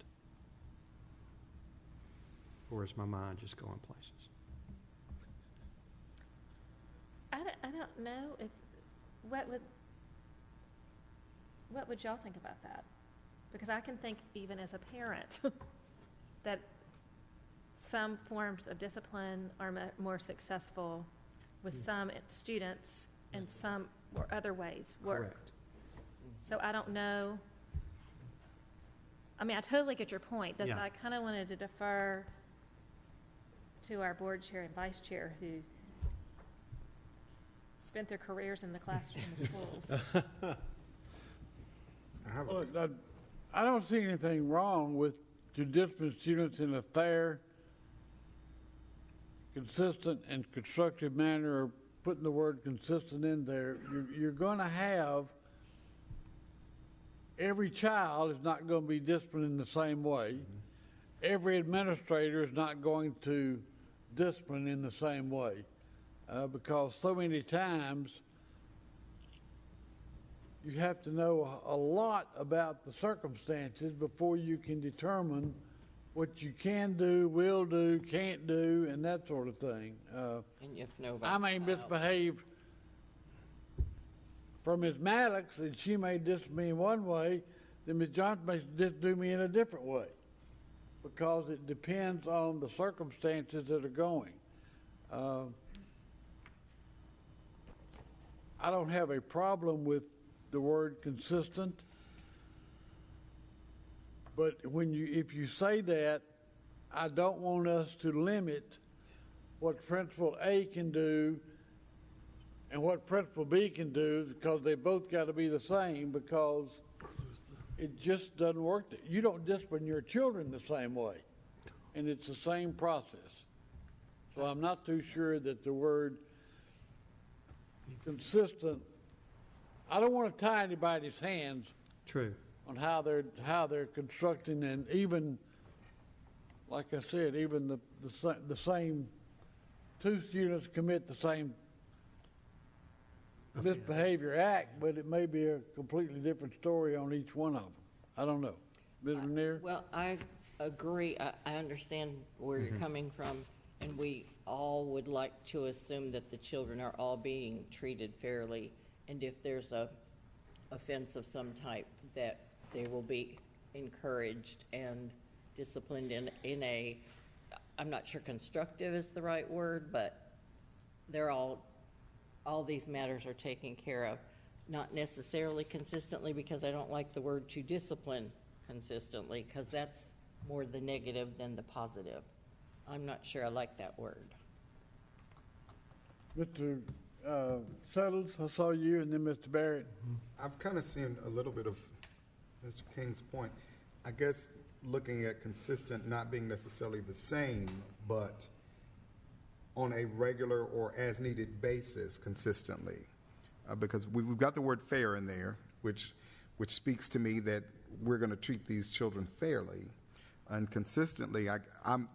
Or is my mind just going places? I don't know if what would y'all think about that? Because I can think, even as a parent, that some forms of discipline are more successful with some students and some or other ways work. Correct. So I don't know. I mean, I totally get your point. That's Yeah. why I kind of wanted to defer to our board chair and vice chair who spent their careers in the classroom in the schools. Well, I don't see anything wrong with to discipline students in a fair, consistent, and constructive manner, or putting the word consistent in there. You're going to have, every child is not going to be disciplined in the same way. Every administrator is not going to discipline in the same way, because so many times you have to know a lot about the circumstances before you can determine what you can do, will do, can't do, and that sort of thing. And you have to know about I may the child. misbehave for Ms. Maddox, and she may discipline me in one way, then Ms. Johnson may do me in a different way, because it depends on the circumstances that are going. I don't have a problem with the word consistent, but if you say that, I don't want us to limit what Principal A can do and what Principal B can do, because they both got to be the same, because it just doesn't work. You don't discipline your children the same way, and it's the same process. So I'm not too sure that the word consistent, I don't want to tie anybody's hands True. on how they're constructing, and even, like I said, even the same two students commit the same misbehavior act, but it may be a completely different story on each one of them. I don't know. Ms. Renier? Well, I agree. I understand where you're coming from, and we all would like to assume that the children are all being treated fairly, and if there's a offense of some type, that they will be encouraged and disciplined in a, I'm not sure constructive is the right word, but they're all these matters are taken care of. Not necessarily consistently, because I don't like the word to discipline consistently, because that's more the negative than the positive. I'm not sure I like that word. Mr. Settles, I saw you, and then Mr. Barrett. I've kind of seen a little bit of Mr. King's point. I guess looking at consistent not being necessarily the same, but on a regular or as needed basis consistently. Because we've got the word fair in there, which speaks to me that we're going to treat these children fairly. And consistently, I'm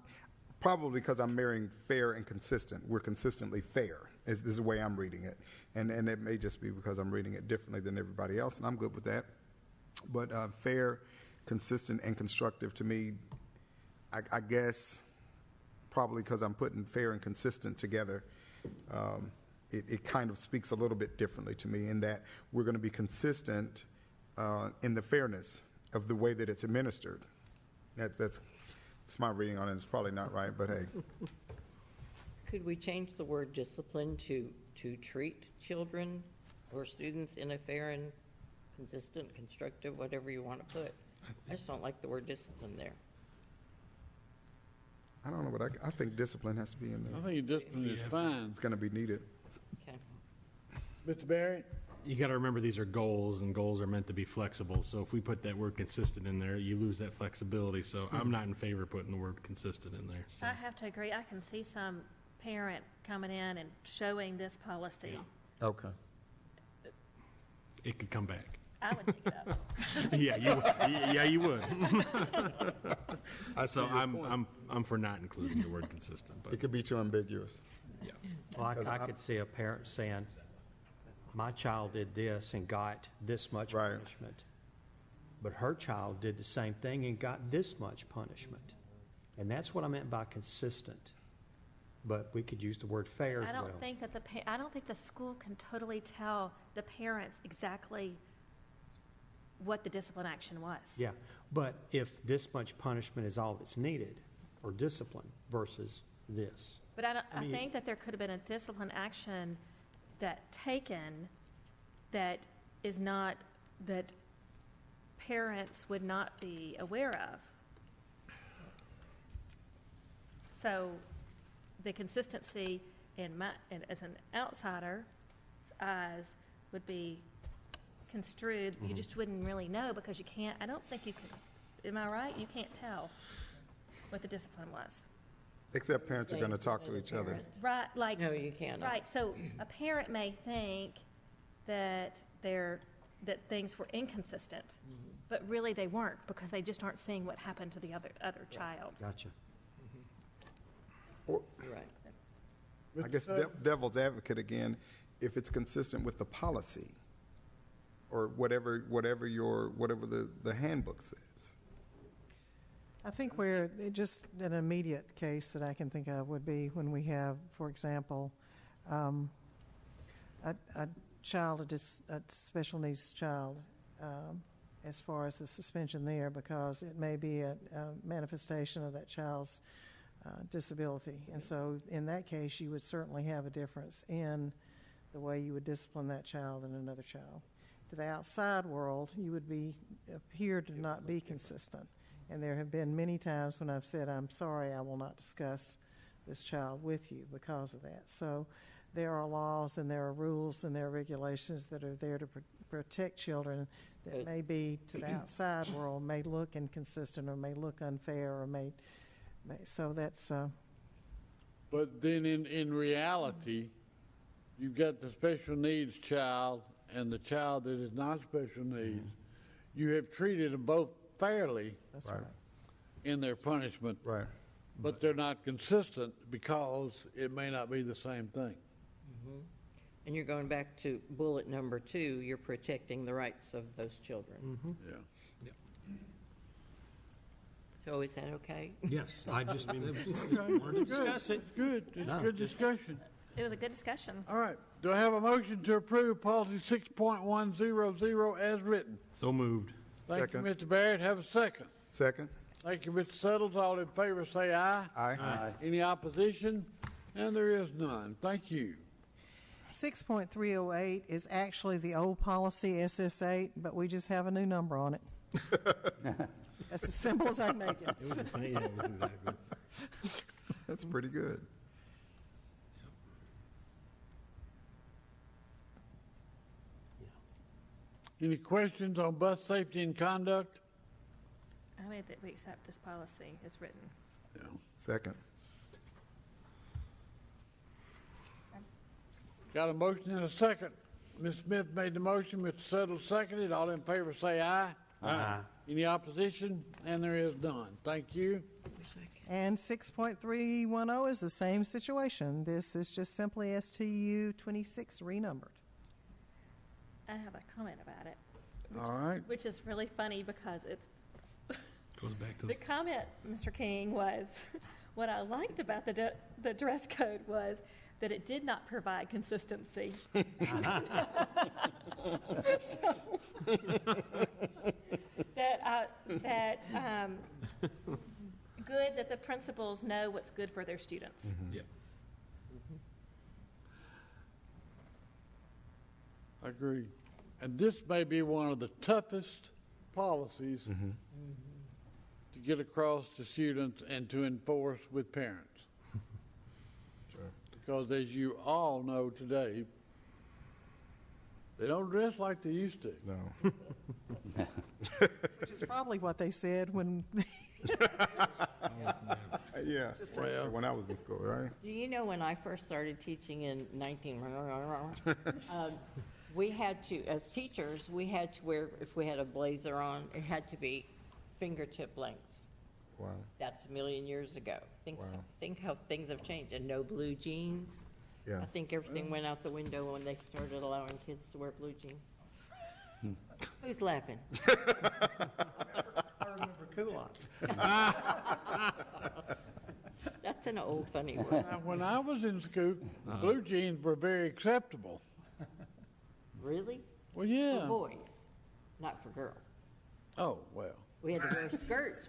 probably, because I'm marrying fair and consistent, we're consistently fair. This is the way I'm reading it. And it may just be because I'm reading it differently than everybody else, and I'm good with that. But fair, consistent, and constructive to me, I guess, probably because I'm putting fair and consistent together, it kind of speaks a little bit differently to me, in that we're going to be consistent in the fairness of the way that it's administered. That's my reading on it. It's probably not right, but hey. Could we change the word discipline to treat children or students in a fair and consistent, constructive, whatever you want to put? I just don't like the word discipline there. I don't know, but I think discipline has to be in there. I think discipline is fine. It's going to be needed. Okay. Mr. Barrett? You got to remember, these are goals, and goals are meant to be flexible. So if we put that word consistent in there, you lose that flexibility. So I'm not in favor of putting the word consistent in there. So. I have to agree. I can see some parent coming in and showing this policy. Okay. It could come back. I would take it up. Yeah, you would. I see So your point. I'm for not including the word consistent. But It could be too ambiguous. yeah. Well, Because I could see a parent saying, my child did this and got this much Right. punishment, but her child did the same thing and got this much punishment. And that's what I meant by consistent. but we could use the word fair as I well. don't think that I don't think the school can totally tell the parents exactly what the discipline action was. Yeah, but if this much punishment is all that's needed, or discipline versus this. But I mean, think that there could have been a discipline action taken that is not, that parents would not be aware of. So the consistency as an outsider eyes would be construed, you just wouldn't really know because you can't, I don't think you can, am I right? You can't tell what the discipline was. Except parents are going to talk to each other. Right, like. No, you cannot. Right, so a parent may think that that things were inconsistent, but really they weren't because they just aren't seeing what happened to the other child. Gotcha. Or, Right. I guess devil's advocate again, if it's consistent with the policy or whatever the handbook says. I think just an immediate case that I can think of would be when we have, for example, a special needs child, as far as the suspension there, because it may be a manifestation of that child's disability. And so in that case, you would certainly have a difference in the way you would discipline that child and another child. To the outside world, you would appear to not be consistent. And there have been many times when I've said, I'm sorry, I will not discuss this child with you because of that. So there are laws and there are rules and there are regulations that are there to protect children that may be, to the outside world, may look inconsistent or may look unfair or may so that's... But then in reality, you've got the special needs child and the child that is not special needs. You have treated them both fairly. That's right. In their punishment. Right. But they're not consistent because it may not be the same thing. And you're going back to bullet number 2, you're protecting the rights of those children. Yeah. So is that okay? Yes, I just wanted to discuss it. Good. It's good discussion. It was a good discussion. All right. Do I have a motion to approve policy 6.100 as written? So moved. Thank Second. you, Mr. Barrett. Have a second. Second. Thank you, Mr. Suttles. All in favor say aye. Aye. Any opposition? And there is none. Thank you. 6.308 is actually the old policy, SS8, but we just have a new number on it. That's as simple as I make it. It was the same, yeah, it was exactly. That's pretty good. Any questions on bus safety and conduct? I made that we accept this policy as written. Yeah. Second. Got a motion and a second. Ms. Smith made the motion. Mr. Suttles seconded. All in favor say aye. Aye. Any opposition? And there is none. Thank you. And 6.310 is the same situation. This is just simply STU 26 renumbered. I have a comment about it. All right. Which is really funny because it's, Goes back to the comment, Mr. King, was, what I liked about the dress code was that it did not provide consistency. Good that the principals know what's good for their students. Yeah. I agree. And this may be one of the toughest policies to get across to students and to enforce with parents. Because as you all know today, they don't dress like they used to. No. Which is probably what they said when... Yeah. Well, when I was in school, right? Do you know when I first started teaching in 19... we had to, as teachers, we had to wear, if we had a blazer on, it had to be fingertip length. Wow. That's a million years ago. Think how things have changed. And no blue jeans. Yeah. I think everything went out the window when they started allowing kids to wear blue jeans. Who's laughing? I remember culottes. That's an old funny word. Now, when I was in school, blue jeans were very acceptable. Really? Well, yeah. For boys, not for girls. Oh, well. We had to wear skirts.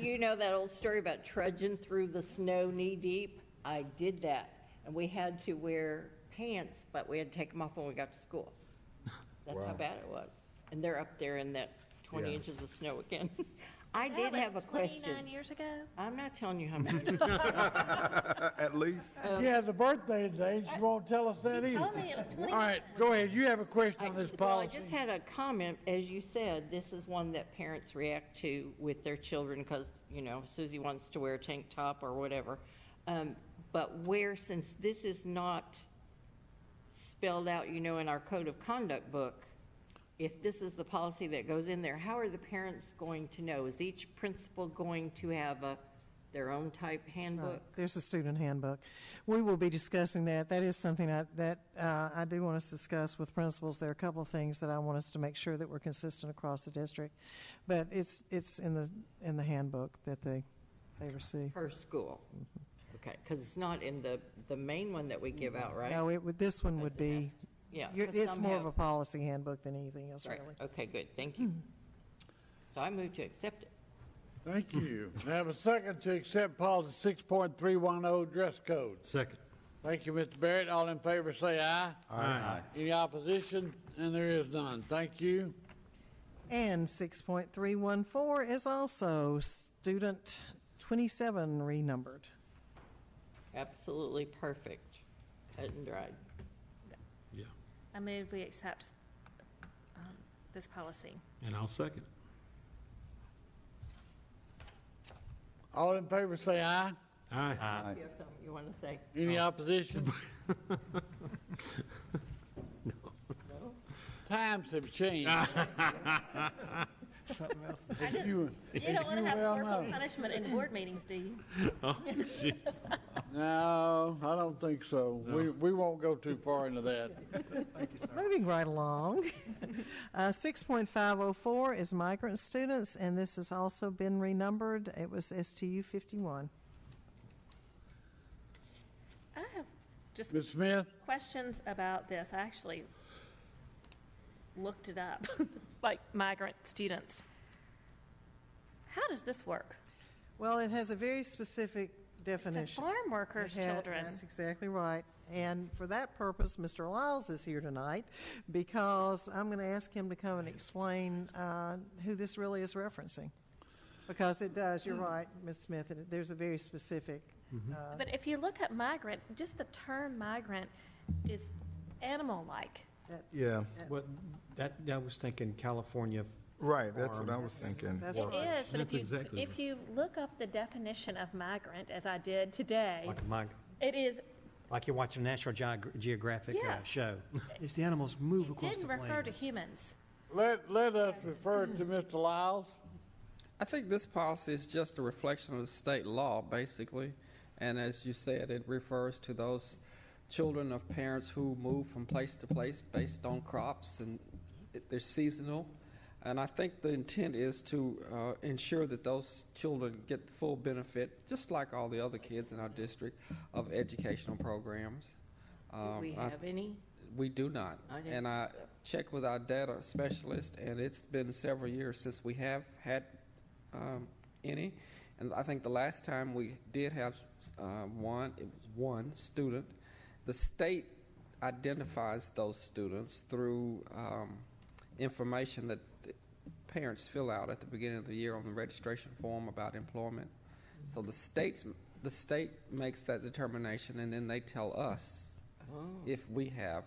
You know that old story about trudging through the snow knee deep? I did that. And we had to wear pants, but we had to take them off when we got to school. That's how bad it was. And they're up there in that 20 inches of snow again. I did have a question. 29 years ago? I'm not telling you how many. At least. She has a birthday today. She won't tell us that either. told me it was 20 All right, go ahead. You have a question on this Well, I policy. just had a comment. As you said, this is one that parents react to with their children because, Susie wants to wear a tank top or whatever. But since this is not spelled out, in our code of conduct book, if this is the policy that goes in there, how are the parents going to know? Is each principal going to have their own type handbook? Right. There's a student handbook. We will be discussing that. That is something that I do want us to discuss with principals. There are a couple of things that I want us to make sure that we're consistent across the district, but it's in the handbook that they receive. Per school. Mm-hmm. Okay, because it's not in the main one that we give out, right? No, this one would be. Yeah, It's more of a policy handbook than anything else, right. really. Okay, good. Thank you. So I move to accept it. Thank you. I have a second to accept policy 6.310, dress code. Second. Thank you, Mr. Barrett. All in favor say aye. Aye. Any opposition? And there is none. Thank you. And 6.314 is also student 27 renumbered. Absolutely perfect. Cut and dried. Yeah. I move we accept this policy. And I'll second. All in favor say aye. Aye. You have something you want to say? Any opposition? No. Times have changed. Something else. You don't want to have well corporal know. punishment in board meetings, do you? Oh, jeez. No, I don't think so. No. We won't go too far into that. Moving right along. 6.504 is migrant students, and this has also been renumbered. It was STU 51. I have just Ms. Smith? questions about this. I actually looked it up, like migrant students. How does this work? Well, it has a very specific definition. It's to farm workers' children. That's exactly right. And for that purpose, Mr. Lyles is here tonight because I'm going to ask him to come and explain who this really is referencing. Because it does, you're right, Ms. Smith, there's a very specific. But if you look at migrant, just the term migrant is animal-like. Yeah. Well, I was thinking California. Right, that's what I farm. was thinking. That's It right. is, but if you look up the definition of migrant, as I did today, it is. Like you're watching a National Geographic Yes. show. It's the animals move across Didn't the refer to plains. humans. Let us refer to Mr. Lyles. I think this policy is just a reflection of the state law, basically. And as you said, it refers to those children of parents who move from place to place based on crops, and they're seasonal. And I think the intent is to ensure that those children get the full benefit, just like all the other kids in our district, of educational programs. Do we have any? We do not. And I checked with our data specialist, and it's been several years since we have had any. And I think the last time we did have one, it was one student. The state identifies those students through information that the parents fill out at the beginning of the year on the registration form about employment. So the state makes that determination, and then they tell us if we have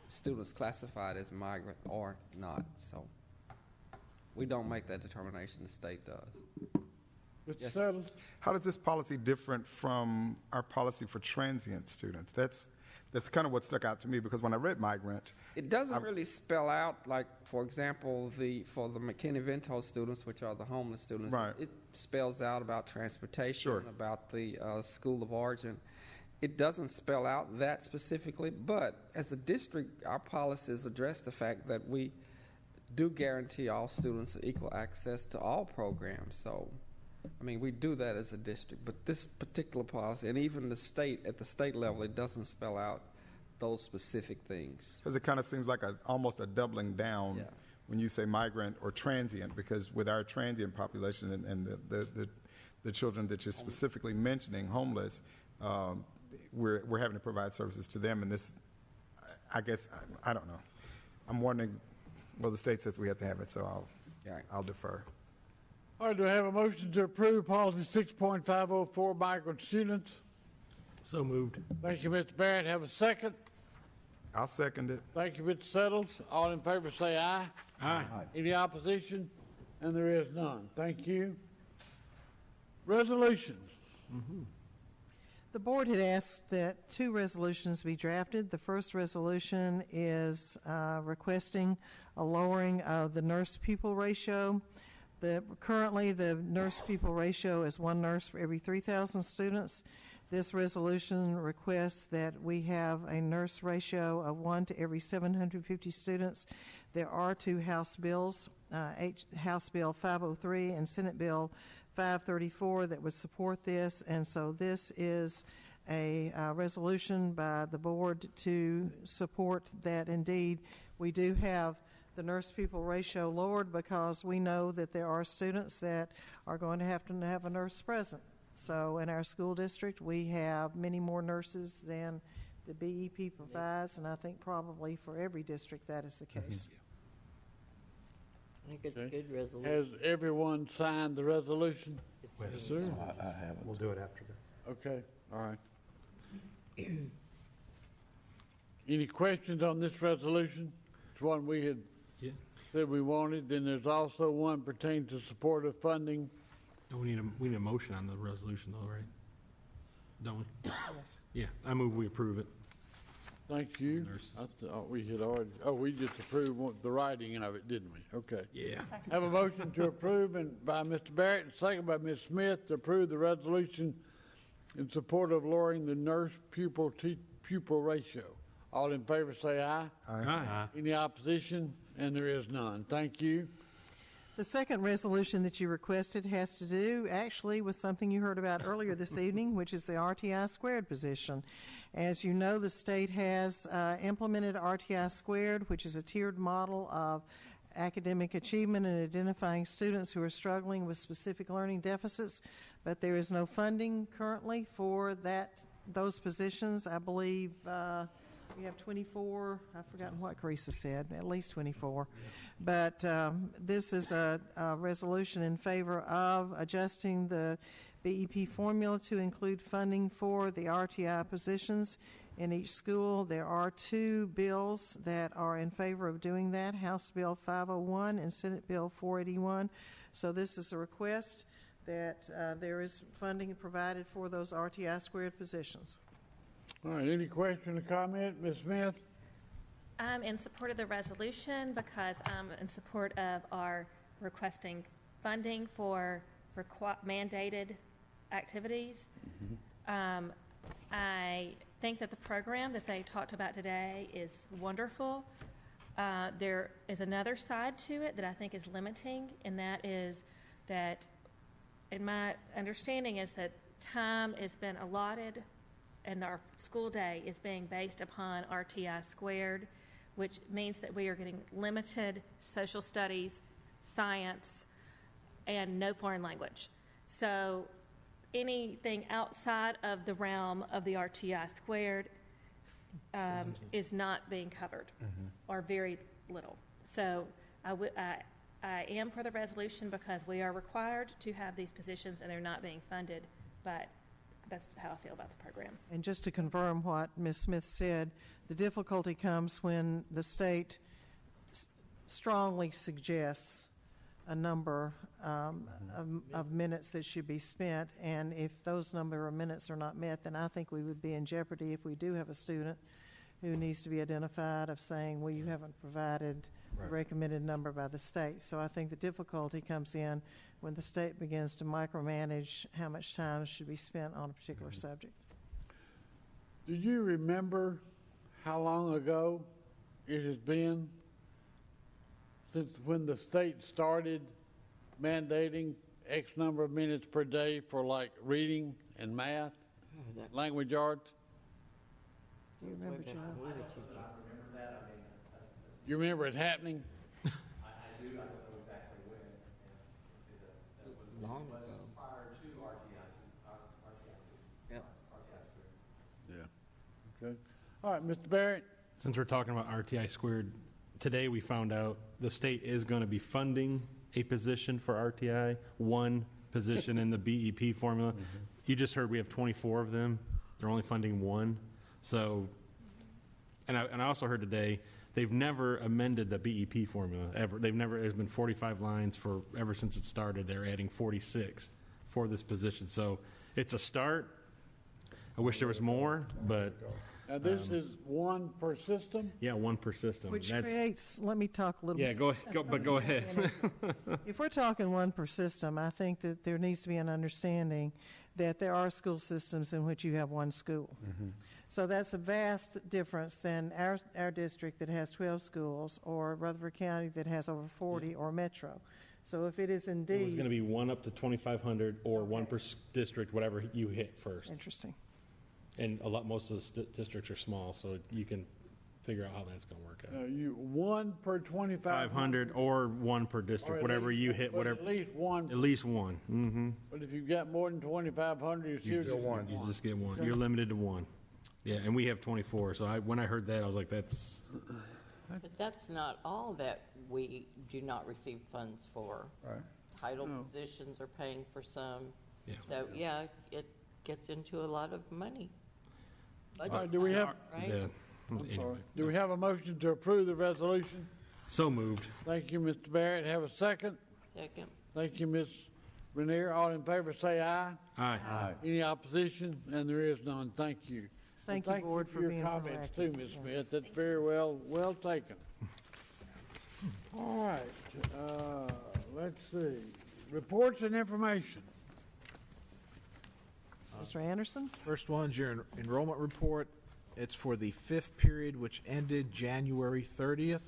students classified as migrant or not. So we don't make that determination, the state does. Yes. How does this policy different from our policy for transient students? That's kind of what stuck out to me, because when I read migrant, it doesn't really spell out, like, for example, for the McKinney-Vento students, which are the homeless students, right. It spells out about transportation, about the school of origin. It doesn't spell out that specifically, but as a district, our policies address the fact that we do guarantee all students equal access to all programs. So I mean, we do that as a district, but this particular policy, and even the state, at the state level, it doesn't spell out those specific things. Because it kind of seems like almost a doubling down Yeah. when you say migrant or transient, because with our transient population and the children that you're specifically mentioning, homeless, we're having to provide services to them, and this, I guess, I don't know. I'm wondering, well, the state says we have to have it, so I'll defer. All right, do I have a motion to approve policy 6.504, migrant students? So moved. Thank you, Mr. Barrett. Have a second? I'll second it. Thank you, Mr. Settles. All in favor say aye. Aye. Any opposition? And there is none. Thank you. Resolutions. The board had asked that 2 resolutions be drafted. The first resolution is requesting a lowering of the nurse-pupil ratio. Currently, the nurse-pupil ratio is 1 nurse for every 3,000 students. This resolution requests that we have a nurse ratio of 1 to every 750 students. There are 2 House bills, House Bill 503 and Senate Bill 534, that would support this, and so this is a resolution by the board to support that. Indeed, we do have the nurse-pupil ratio lowered because we know that there are students that are going to have a nurse present. So in our school district, we have many more nurses than the BEP provides, and I think probably for every district that is the case. I think it's a good resolution. Has everyone signed the resolution? Yes, sir. I haven't. We'll do it after the. Okay, all right. Any questions on this resolution? It's one we had said we wanted. Then there's also one pertaining to supportive funding. We need a motion on the resolution though, right? Don't we? Yes. Yeah, I move we approve it. Thank you. I thought we had already, we just approved the writing of it, didn't we? Okay. Yeah. Have a motion to approve and by Mr. Barrett, and second by Ms. Smith, to approve the resolution in support of lowering the nurse-pupil ratio. All in favor say aye. Aye. Any opposition? And there is none. Thank you. The second resolution that you requested has to do actually with something you heard about earlier this evening, which is the RTI squared position. As you know, the state has implemented RTI squared, which is a tiered model of academic achievement and identifying students who are struggling with specific learning deficits, but there is no funding currently for those positions. I believe we have 24, I've forgotten what Carissa said, at least 24. But this is a resolution in favor of adjusting the BEP formula to include funding for the RTI positions in each school. There are 2 bills that are in favor of doing that, House Bill 501 and Senate Bill 481. So this is a request that there is funding provided for those RTI squared positions. All right, any question or comment? Ms. Smith? I'm in support of the resolution because I'm in support of our requesting funding for mandated activities. I think that the program that they talked about today is wonderful. There is another side to it that I think is limiting, and that is that, in my understanding, is that time has been allotted and our school day is being based upon RTI squared, which means that we are getting limited social studies, science, and no foreign language. So anything outside of the realm of the RTI squared is not being covered, or very little. So I am for the resolution because we are required to have these positions and they're not being funded, but that's how I feel about the program. And just to confirm what Ms. Smith said, the difficulty comes when the state strongly suggests a number of minutes that should be spent, and if those number of minutes are not met, then I think we would be in jeopardy if we do have a student who needs to be identified of saying, well, you haven't provided the recommended number by the state. So I think the difficulty comes in when the state begins to micromanage how much time should be spent on a particular subject. Do you remember how long ago it has been since when the state started mandating X number of minutes per day for like reading and math, language arts. Do you remember, John? You remember it happening? I do, I don't know exactly when. That was Long ago. prior to RTI. Yep. Yeah. Okay. All right, Mr. Barrett. Since we're talking about RTI squared, today we found out the state is going to be funding a position for RTI, one position in the BEP formula. You just heard we have 24 of them. They're only funding one. So, and I also heard today they've never amended the BEP formula ever. There's been 45 lines for ever since it started. They're adding 46 for this position. So it's a start. I wish there was more, but. Now, this is one per system? Yeah, one per system. Which creates, let me talk a little Yeah, bit. go ahead. If we're talking one per system, I think that there needs to be an understanding that there are school systems in which you have one school. So that's a vast difference than our district that has 12 schools, or Rutherford County that has over 40, or Metro. So if it is It was indeed. going to be one up to 2,500 or one per district, whatever you hit first. Interesting. And most of the districts are small, so you can figure out how that's going to work out. You one per 2,500. 500 or one per district, whatever you hit, whatever. At least one. At least one. Mm-hmm. But if you've got more than 2,500, you still get one. You just get one. You're limited to one. Yeah, and we have 24. So when I heard that, I was like, that's. But that's not all that we do not receive funds for. Right. Title positions are paying for some. Yeah. So, yeah, it gets into a lot of money. All right, do we have? Right? Yeah. I'm Anyway. sorry. Do we have a motion to approve the resolution? So moved. Thank you, Mr. Barrett. Have a second. Second. Thank you, Ms. Renier. All in favor, say aye. Aye. Any opposition? And there is none. Thank you. Thank And you, Board, for your being comments proactive. too, Ms. Smith. That's very well taken. All right. Let's see. Reports and information. Mr. Anderson? First one's your enrollment report. It's for the fifth period, which ended January 30th.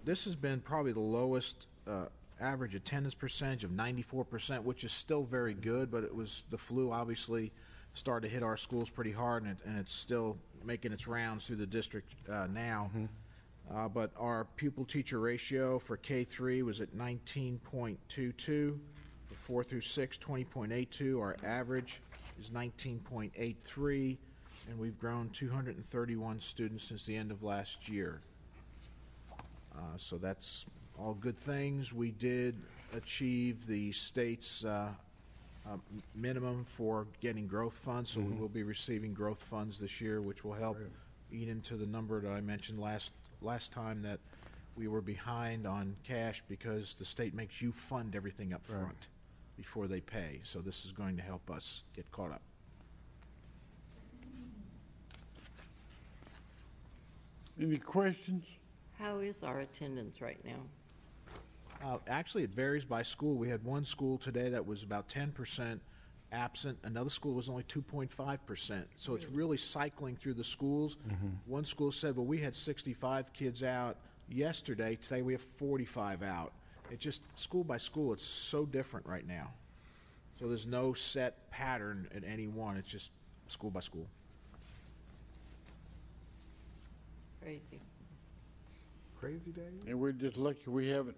This has been probably the lowest average attendance percentage of 94%, which is still very good, but it was the flu obviously started to hit our schools pretty hard, and it's still making its rounds through the district now. But our pupil-teacher ratio for K3 was at 19.22. For 4 through 6, 20.82. Our average is 19.83, and we've grown 231 students since the end of last year. So that's all good things. We did achieve the state's minimum for getting growth funds, so we will be receiving growth funds this year, which will help eat into the number that I mentioned last time, that we were behind on cash because the state makes you fund everything up front before they pay. So this is going to help us get caught up. Any questions? How is our attendance right now? Actually, it varies by school. We had one school today that was about 10% absent. Another school was only 2.5%. So it's really cycling through the schools. One school said, well, we had 65 kids out yesterday. Today we have 45 out. It just, school by school, it's so different right now. So there's no set pattern at any one. It's just school by school. Crazy. Crazy day? And we're just lucky we haven't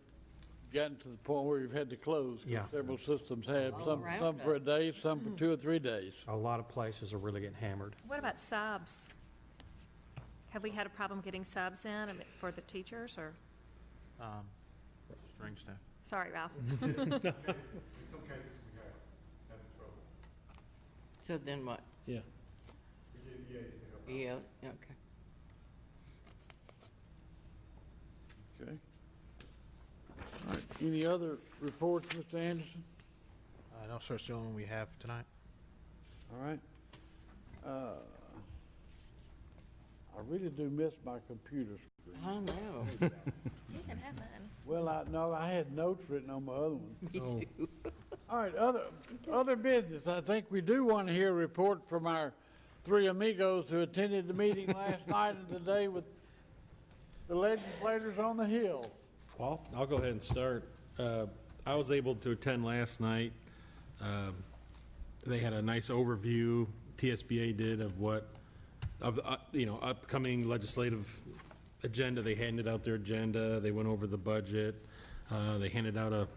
gotten to the point where we've had to close. 'Cause Yeah. several systems have, All some around for a day, some for 2 or 3 days. A lot of places are really getting hammered. What about subs? Have we had a problem getting subs in for the teachers, or? String staff. Sorry, Ralph. So then what? Yeah. Yeah, okay. Okay. All right. Any other reports, Mr. Anderson? No, sir, it's the only one we have tonight. All right. I really do miss my computer screen. I know. You can have mine. Well, I had notes written on my other one. Me too. All right, other business. I think we do want to hear a report from our 3 amigos who attended the meeting last night and today with the legislators on the Hill. Well, I'll go ahead and start. I was able to attend last night. They had a nice overview, TSBA did, of upcoming legislative agenda. They handed out their agenda. They went over the budget. They handed out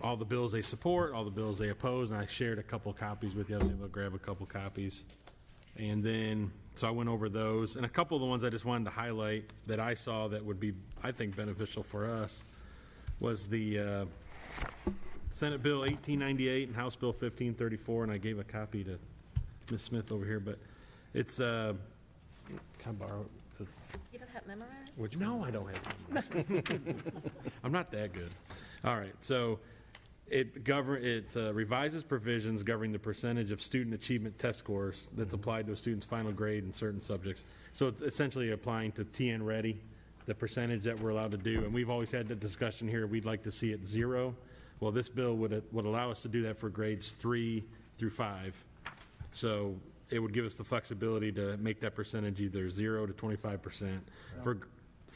all the bills they support, all the bills they oppose, and I shared a couple copies with you. I was able to grab a couple copies. And then, so I went over those. And a couple of the ones I just wanted to highlight that I saw that would be, I think, beneficial for us was the Senate Bill 1898 and House Bill 1534, and I gave a copy to Ms. Smith over here, but it's, can I borrow it? You don't have memorized? Which no, I don't have it. I'm not that good. All right, so it revises provisions governing the percentage of student achievement test scores that's applied to a student's final grade in certain subjects. So it's essentially applying to TN Ready, the percentage that we're allowed to do. And we've always had the discussion here, we'd like to see it 0. Well, this bill would allow us to do that for grades 3 through 5. So it would give us the flexibility to make that percentage either 0 to 25%.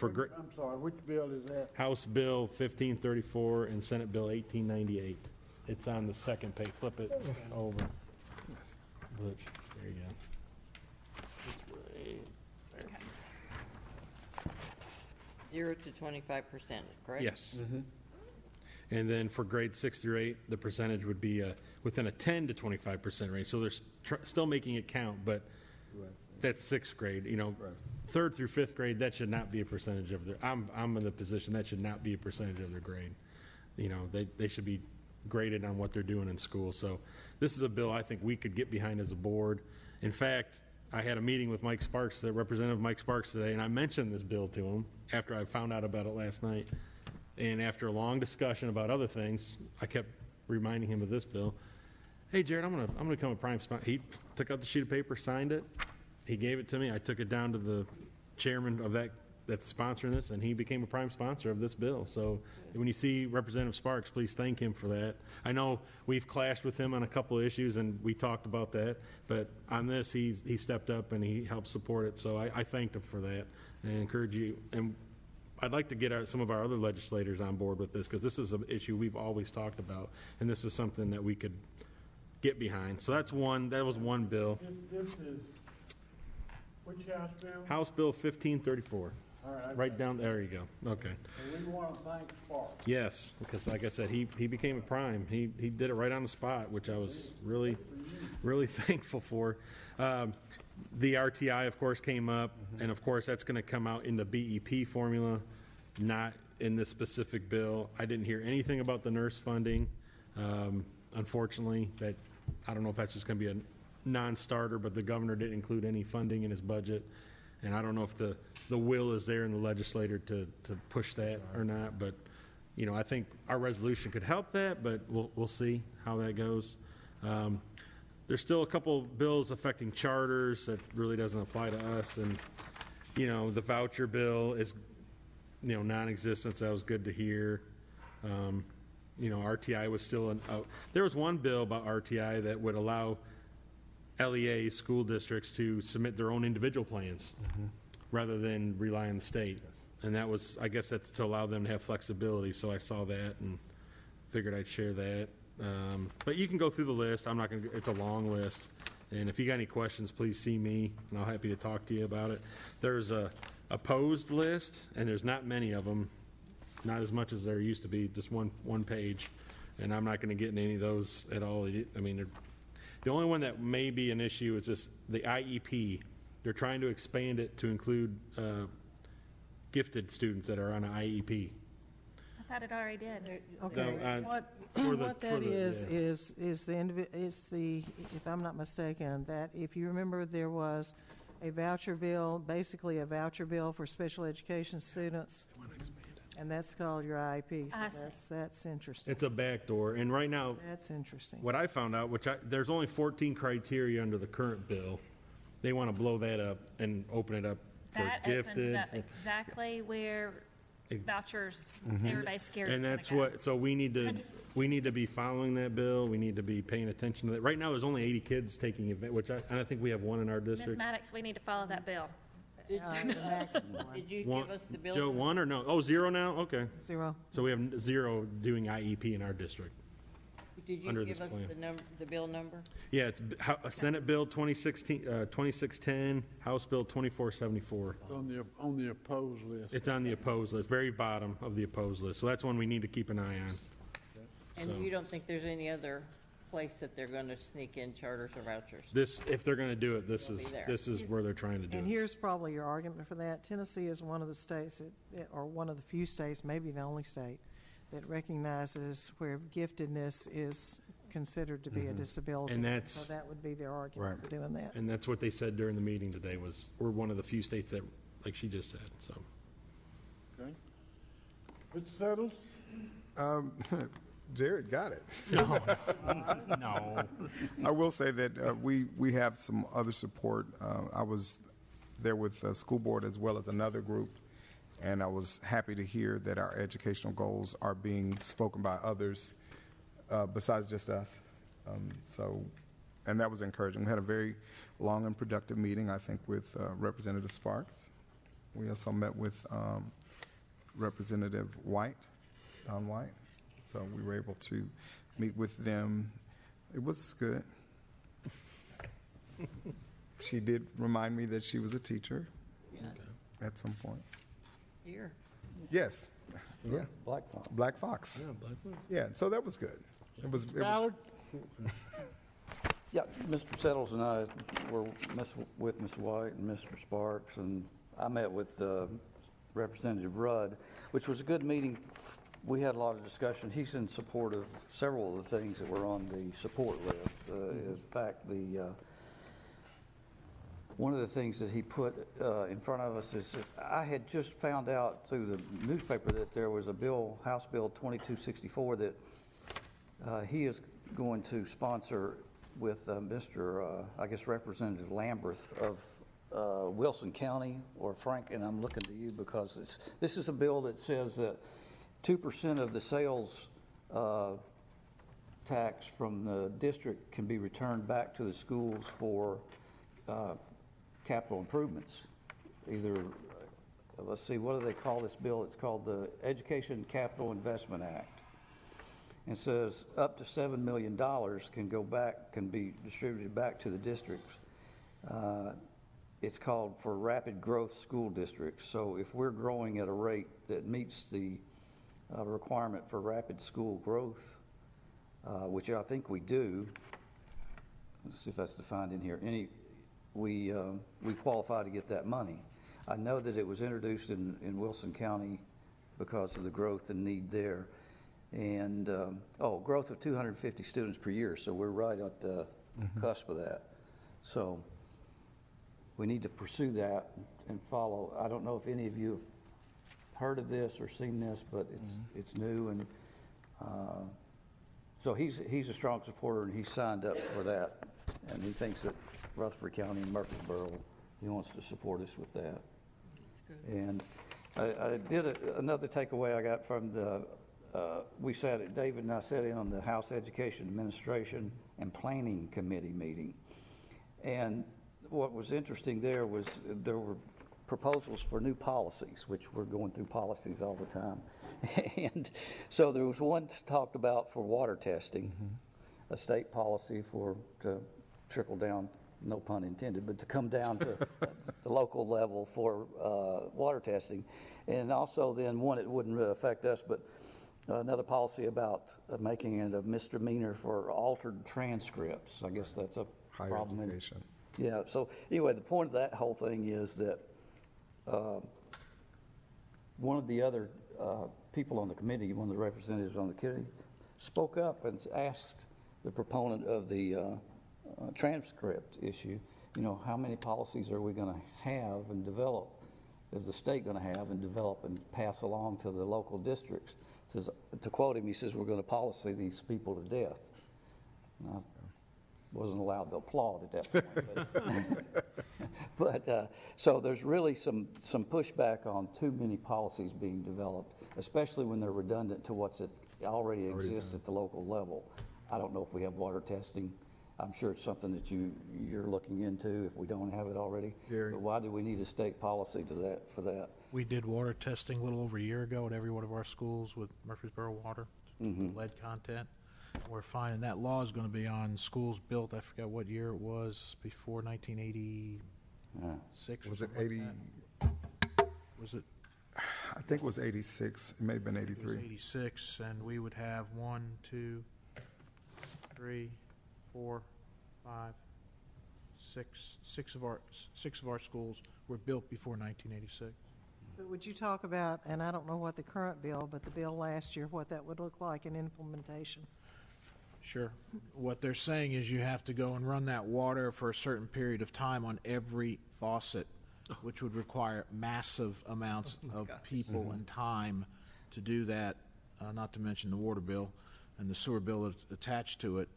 I'm sorry, which bill is that? House Bill 1534 and Senate Bill 1898. It's on the second page. Flip it over. Look, there you go. It's right there. 0 to 25%, correct? Yes. And then for grades 6 through 8, the percentage would be within a 10 to 25% range. So they're still making it count, but that's 6th grade. You know, 3rd through 5th grade, that should not be a percentage of their. I'm in the position that should not be a percentage of their grade. You know, they should be graded on what they're doing in school. So this is a bill I think we could get behind as a board. In fact, I had a meeting with Mike Sparks, the Representative Mike Sparks today, and I mentioned this bill to him after I found out about it last night. And after a long discussion about other things, I kept reminding him of this bill. Hey, Jared, I'm gonna become a prime sponsor. He took out the sheet of paper, signed it. He gave it to me. I took it down to the chairman of that's sponsoring this, and he became a prime sponsor of this bill. So when you see Representative Sparks, please thank him for that. I know we've clashed with him on a couple of issues, and we talked about that. But on this, he stepped up and he helped support it. So I thanked him for that, and I encourage you. And I'd like to get some of our other legislators on board with this, because this is an issue we've always talked about, and this is something that we could get behind. So that's one. That was one bill. This is which House bill? House Bill 1534. All right. Right down there. You go. Okay. And we want to thank Sparks. Yes, because like I said, he became a prime. He did it right on the spot, which I was really thankful for. The RTI, of course, came up, and of course that's going to come out in the BEP formula, not in this specific bill. I didn't hear anything about the nurse funding. Unfortunately, I don't know if that's just going to be a non-starter, but the governor didn't include any funding in his budget, and I don't know if the will is there in the legislature to push that or not. But you know, I think our resolution could help that, but we'll see how that goes. There's still a couple bills affecting charters that really doesn't apply to us, and you know, the voucher bill is non-existent. So that was good to hear. You know, RTI was still there was one bill about RTI that would allow LEA school districts to submit their own individual plans rather than rely on the state. And that was, I guess that's to allow them to have flexibility. So I saw that and figured I'd share that. But you can go through the list. I'm not going to, it's a long list. And if you got any questions, please see me, and I'll be happy to talk to you about it. There's a opposed list, and there's not many of them, not as much as there used to be, just one page. And I'm not going to get into any of those at all. I mean, the only one that may be an issue is this, the IEP. They're trying to expand it to include gifted students that are on an IEP. I thought it already did. Okay. What that is the, if I'm not mistaken, that if you remember, there was a voucher bill, basically a voucher bill for special education students, and that's called your IEP. So that's interesting. It's a backdoor, and right now, that's interesting. What I found out, there's only 14 criteria under the current bill. They want to blow that up and open it up for gifted. That opens it up exactly where vouchers, everybody's scared. And that's what. So we need to be following that bill. We need to be paying attention to that. Right now, there's only 80 kids taking event, which I think we have one in our district. Ms. Maddox, we need to follow that bill. Did the you, next one. did you One- give us the bill? Joe, number? 1 or no? Oh, 0 now? Okay. 0. So we have 0 doing IEP in our district. Did you under give this us plan. the number, the bill number? Yeah, it's Senate Bill 2610, House Bill 2474. On the opposed list. It's on the opposed list, very bottom of the opposed list. So that's one we need to keep an eye on. And So- you don't think there's any other place that they're going to sneak in charters or vouchers? This, if they're going to do it, this They'll be is there. where they're trying to do And it. here's probably your argument for that. Tennessee is one of the states, or one of the few states, maybe the only state, that recognizes where giftedness is considered to be a disability. And that's- So that would be their argument for doing that. And that's what they said during the meeting today was, we're one of the few states that, like she just said, so. Okay. Mr. Settles? Jared got it. No. No. I will say that we have some other support. I was there with the school board as well as another group, and I was happy to hear that our educational goals are being spoken by others besides just us. And that was encouraging. We had a very long and productive meeting, I think, with Representative Sparks. We also met with Representative White, Don White. So we were able to meet with them. It was good. She did remind me that she was a teacher at some point. Here. Yes. Yeah. Black Fox. Black Fox. Yeah, Black Fox. Yeah, so that was good. It was Ballard? Yeah, Mr. Settles and I were with Ms. White and Mr. Sparks, and I met with Representative Rudd, which was a good meeting. We had a lot of discussion. He's in support of several of the things that were on the support list. In fact, one of the things that he put in front of us is that I had just found out through the newspaper that there was a bill, House Bill 2264, that he is going to sponsor with Mr. I guess Representative Lamberth of Wilson County, or Frank, and I'm looking to you because this is a bill that says that 2% of the sales tax from the district can be returned back to the schools for capital improvements. Either, let's see, what do they call this bill? It's called the Education Capital Investment Act. It says up to $7 million can be distributed back to the districts. It's called for rapid growth school districts. So if we're growing at a rate that meets the requirement for rapid school growth, which I think we do. Let's see if that's defined in here. We qualify to get that money. I know that it was introduced in Wilson County because of the growth and need there. And, growth of 250 students per year. So we're right at the cusp of that. So we need to pursue that and follow. I don't know if any of you have heard of this or seen this, but it's new, and so he's a strong supporter, and he's signed up for that, and he thinks that Rutherford County and Murfreesboro, he wants to support us with that. And I did another takeaway I got from David and I sat in on the House Education Administration and Planning Committee meeting, and what was interesting there was there were proposals for new policies, which we're going through policies all the time. And so there was one talked about for water testing, a state policy to trickle down, no pun intended, but to come down to the local level for water testing. And also then one, it wouldn't really affect us, but another policy about making it a misdemeanor for altered transcripts. I guess that's a higher problem. education. Yeah, so anyway, the point of that whole thing is that one of the other people on the committee, one of the representatives on the committee, spoke up and asked the proponent of the transcript issue, how many policies are we going to have and develop, is the state going to have and develop and pass along to the local districts? Says, to quote him, he says, we're going to policy these people to death. And I wasn't allowed to applaud at that point. But so there's really some pushback on too many policies being developed, especially when they're redundant to what's already exists at the local level. I don't know if we have water testing I'm sure it's something that you're looking into if we don't have it already. Very. But why do we need a state policy for that? We did water testing a little over a year ago at every one of our schools with Murfreesboro Water, lead content. We're finding that law is going to be on schools built, I forgot what year it was, before 1986. Was it something 80? like that. Was it? I think it was 86. It may have been 83. 86, and we would have 1, 2, 3, 4, 5, 6 of our schools were built before 1986. But would you talk about, and I don't know what the current bill, but the bill last year, what that would look like in implementation? Sure. What they're saying is you have to go and run that water for a certain period of time on every faucet, which would require massive amounts of people and time to do that, not to mention the water bill and the sewer bill that's attached to it.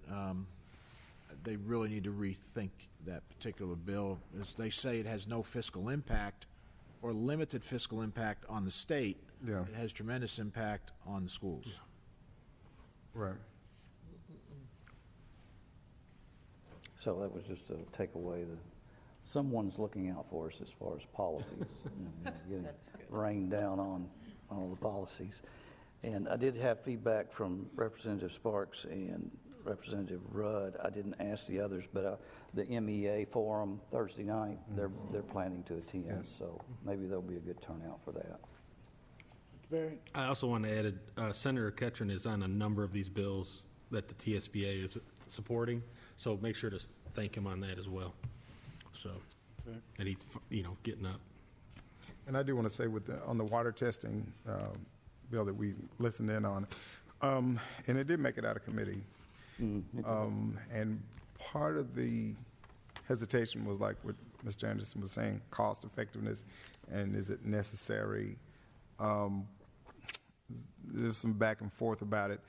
They really need to rethink that particular bill. As they say, it has no fiscal impact or limited fiscal impact on the state. Yeah. It has tremendous impact on the schools. Right. So that was just to take away someone's looking out for us as far as policies, getting rained down on all the policies. And I did have feedback from Representative Sparks and Representative Rudd. I didn't ask the others, but the MEA forum Thursday night, they're planning to attend, so maybe there'll be a good turnout for that. I also want to add, Senator Ketron is on a number of these bills that the TSBA is supporting, so make sure to thank him on that as well. So, and he's, getting up. And I do want to say on the water testing bill that we listened in on, and it did make it out of committee. And part of the hesitation was like what Mr. Anderson was saying, cost effectiveness, and is it necessary? There's some back and forth about it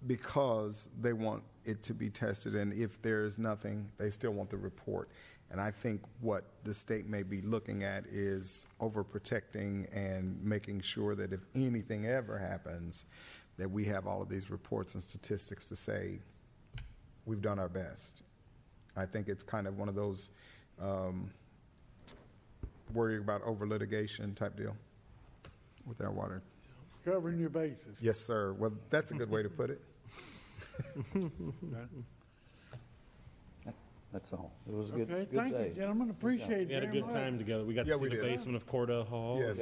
because they want it to be tested, and if there's nothing, they still want the report. And I think what the state may be looking at is overprotecting and making sure that if anything ever happens, that we have all of these reports and statistics to say we've done our best. I think it's kind of one of those worrying about over litigation type deal with our water. Covering your bases. Yes, sir. Well, that's a good way to put it. That's all. It was a good Okay, day. thank you, gentlemen. Appreciate it. We had a very good much. time together. We got Yeah, to see we the did. basement of Cordell Hall. Yes.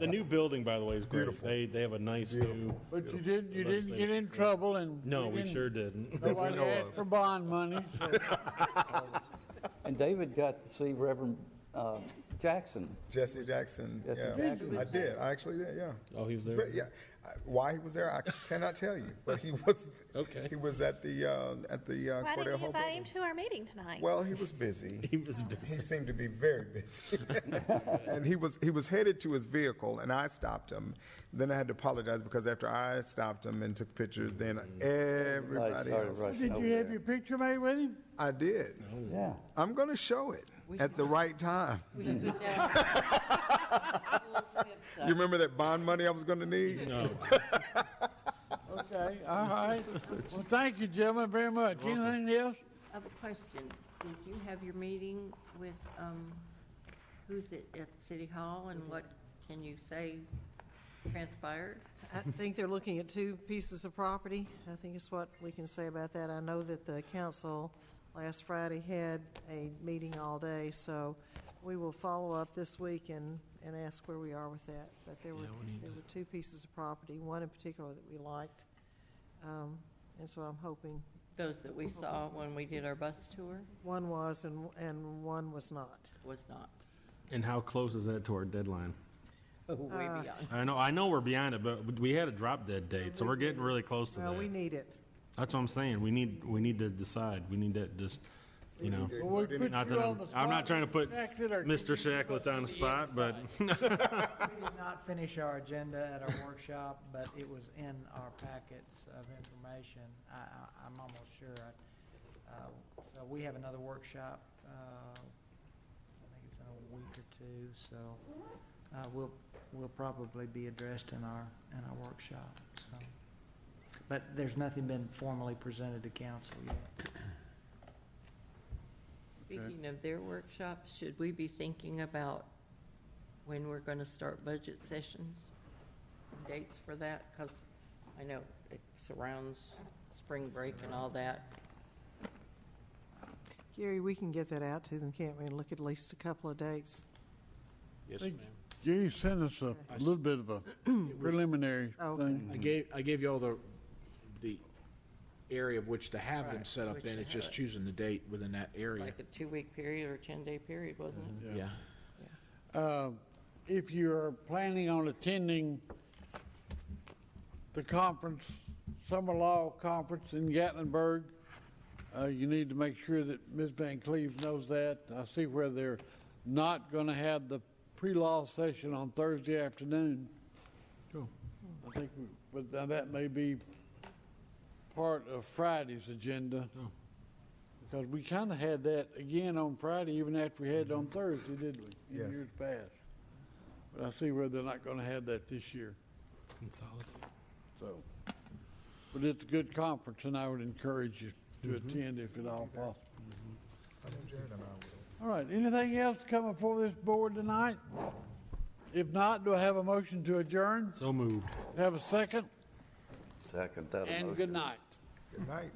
The new building, by the way, is great. Beautiful. They have a nice new. But you didn't get in trouble, and No, you we didn't- sure didn't. Nobody asked for bond money. So. And David got to see Reverend Jackson. Jesse Jackson. Jesse Yeah. Jackson. I did. I actually did. Yeah. Oh, he was It's there? very- Yeah. Why he was there, I cannot tell you. But he was. Okay. He was at the Why Cordell didn't you Hall invite building. him to our meeting tonight? Well, he was busy. He was busy. He seemed to be very busy. And he was headed to his vehicle, and I stopped him. Then I had to apologize because after I stopped him and took pictures, then everybody started else. rushing. Did you have your picture made with him? I did. Yeah. I'm going to show it at the right time. You remember that bond money I was going to need? No. Okay, all right. Well, thank you, gentlemen, very much. Anything else? I have a question. Did you have your meeting with, who's it at City Hall, and what can you say transpired? I think they're looking at 2 pieces of property. I think is what we can say about that. I know that the council last Friday had a meeting all day, so we will follow up this week and ask where we are with that. But there were 2 pieces of property, one in particular that we liked. And so I'm hoping. Those that we saw when we did our bus tour? One was and one was not. Was not. And how close is that to our deadline? Oh, way beyond. I know we're beyond it, but we had a drop dead date, so we're getting really close to Well, that. we need it. That's what I'm saying. We need to decide. We need to just, Well, we put not you that on the I'm not spot, trying to put Shacklet, or Mr. Shacklet on the spot, but We did not finish our agenda at our workshop, but it was in our packets of information. I'm almost sure. So we have another workshop, I think it's in a week or 2, so we'll probably be addressed in our workshop, so. But there's nothing been formally presented to council yet. Speaking of their workshops, should we be thinking about when we're going to start budget sessions? Dates for that? Because I know it surrounds spring break and all that. Gary, we can get that out to them, can't we, and look at least a couple of dates? Yes, Think ma'am. Gary sent us a little bit of a preliminary thing. I gave you all the area of which to have them Right, set up which in. to It's just have it. choosing the date within that area. Like a 2-week period or 10-day period, wasn't it? Yeah. If you're planning on attending the conference, Summer Law Conference in Gatlinburg, you need to make sure that Ms. Van Cleve knows that. I see where they're not going to have the pre-law session on Thursday afternoon. Cool. I think, but now that may be part of Friday's agenda. Oh. Because we kind of had that again on Friday, even after we had it on Thursday, didn't we? In Yes. years past. But I see where they're not going to have that this year. Consolidate. So, but it's a good conference, and I would encourage you to attend if at all possible. All right, anything else to come before this board tonight? If not, do I have a motion to adjourn? So moved. Have a second? Second that And motion. good night. Good night.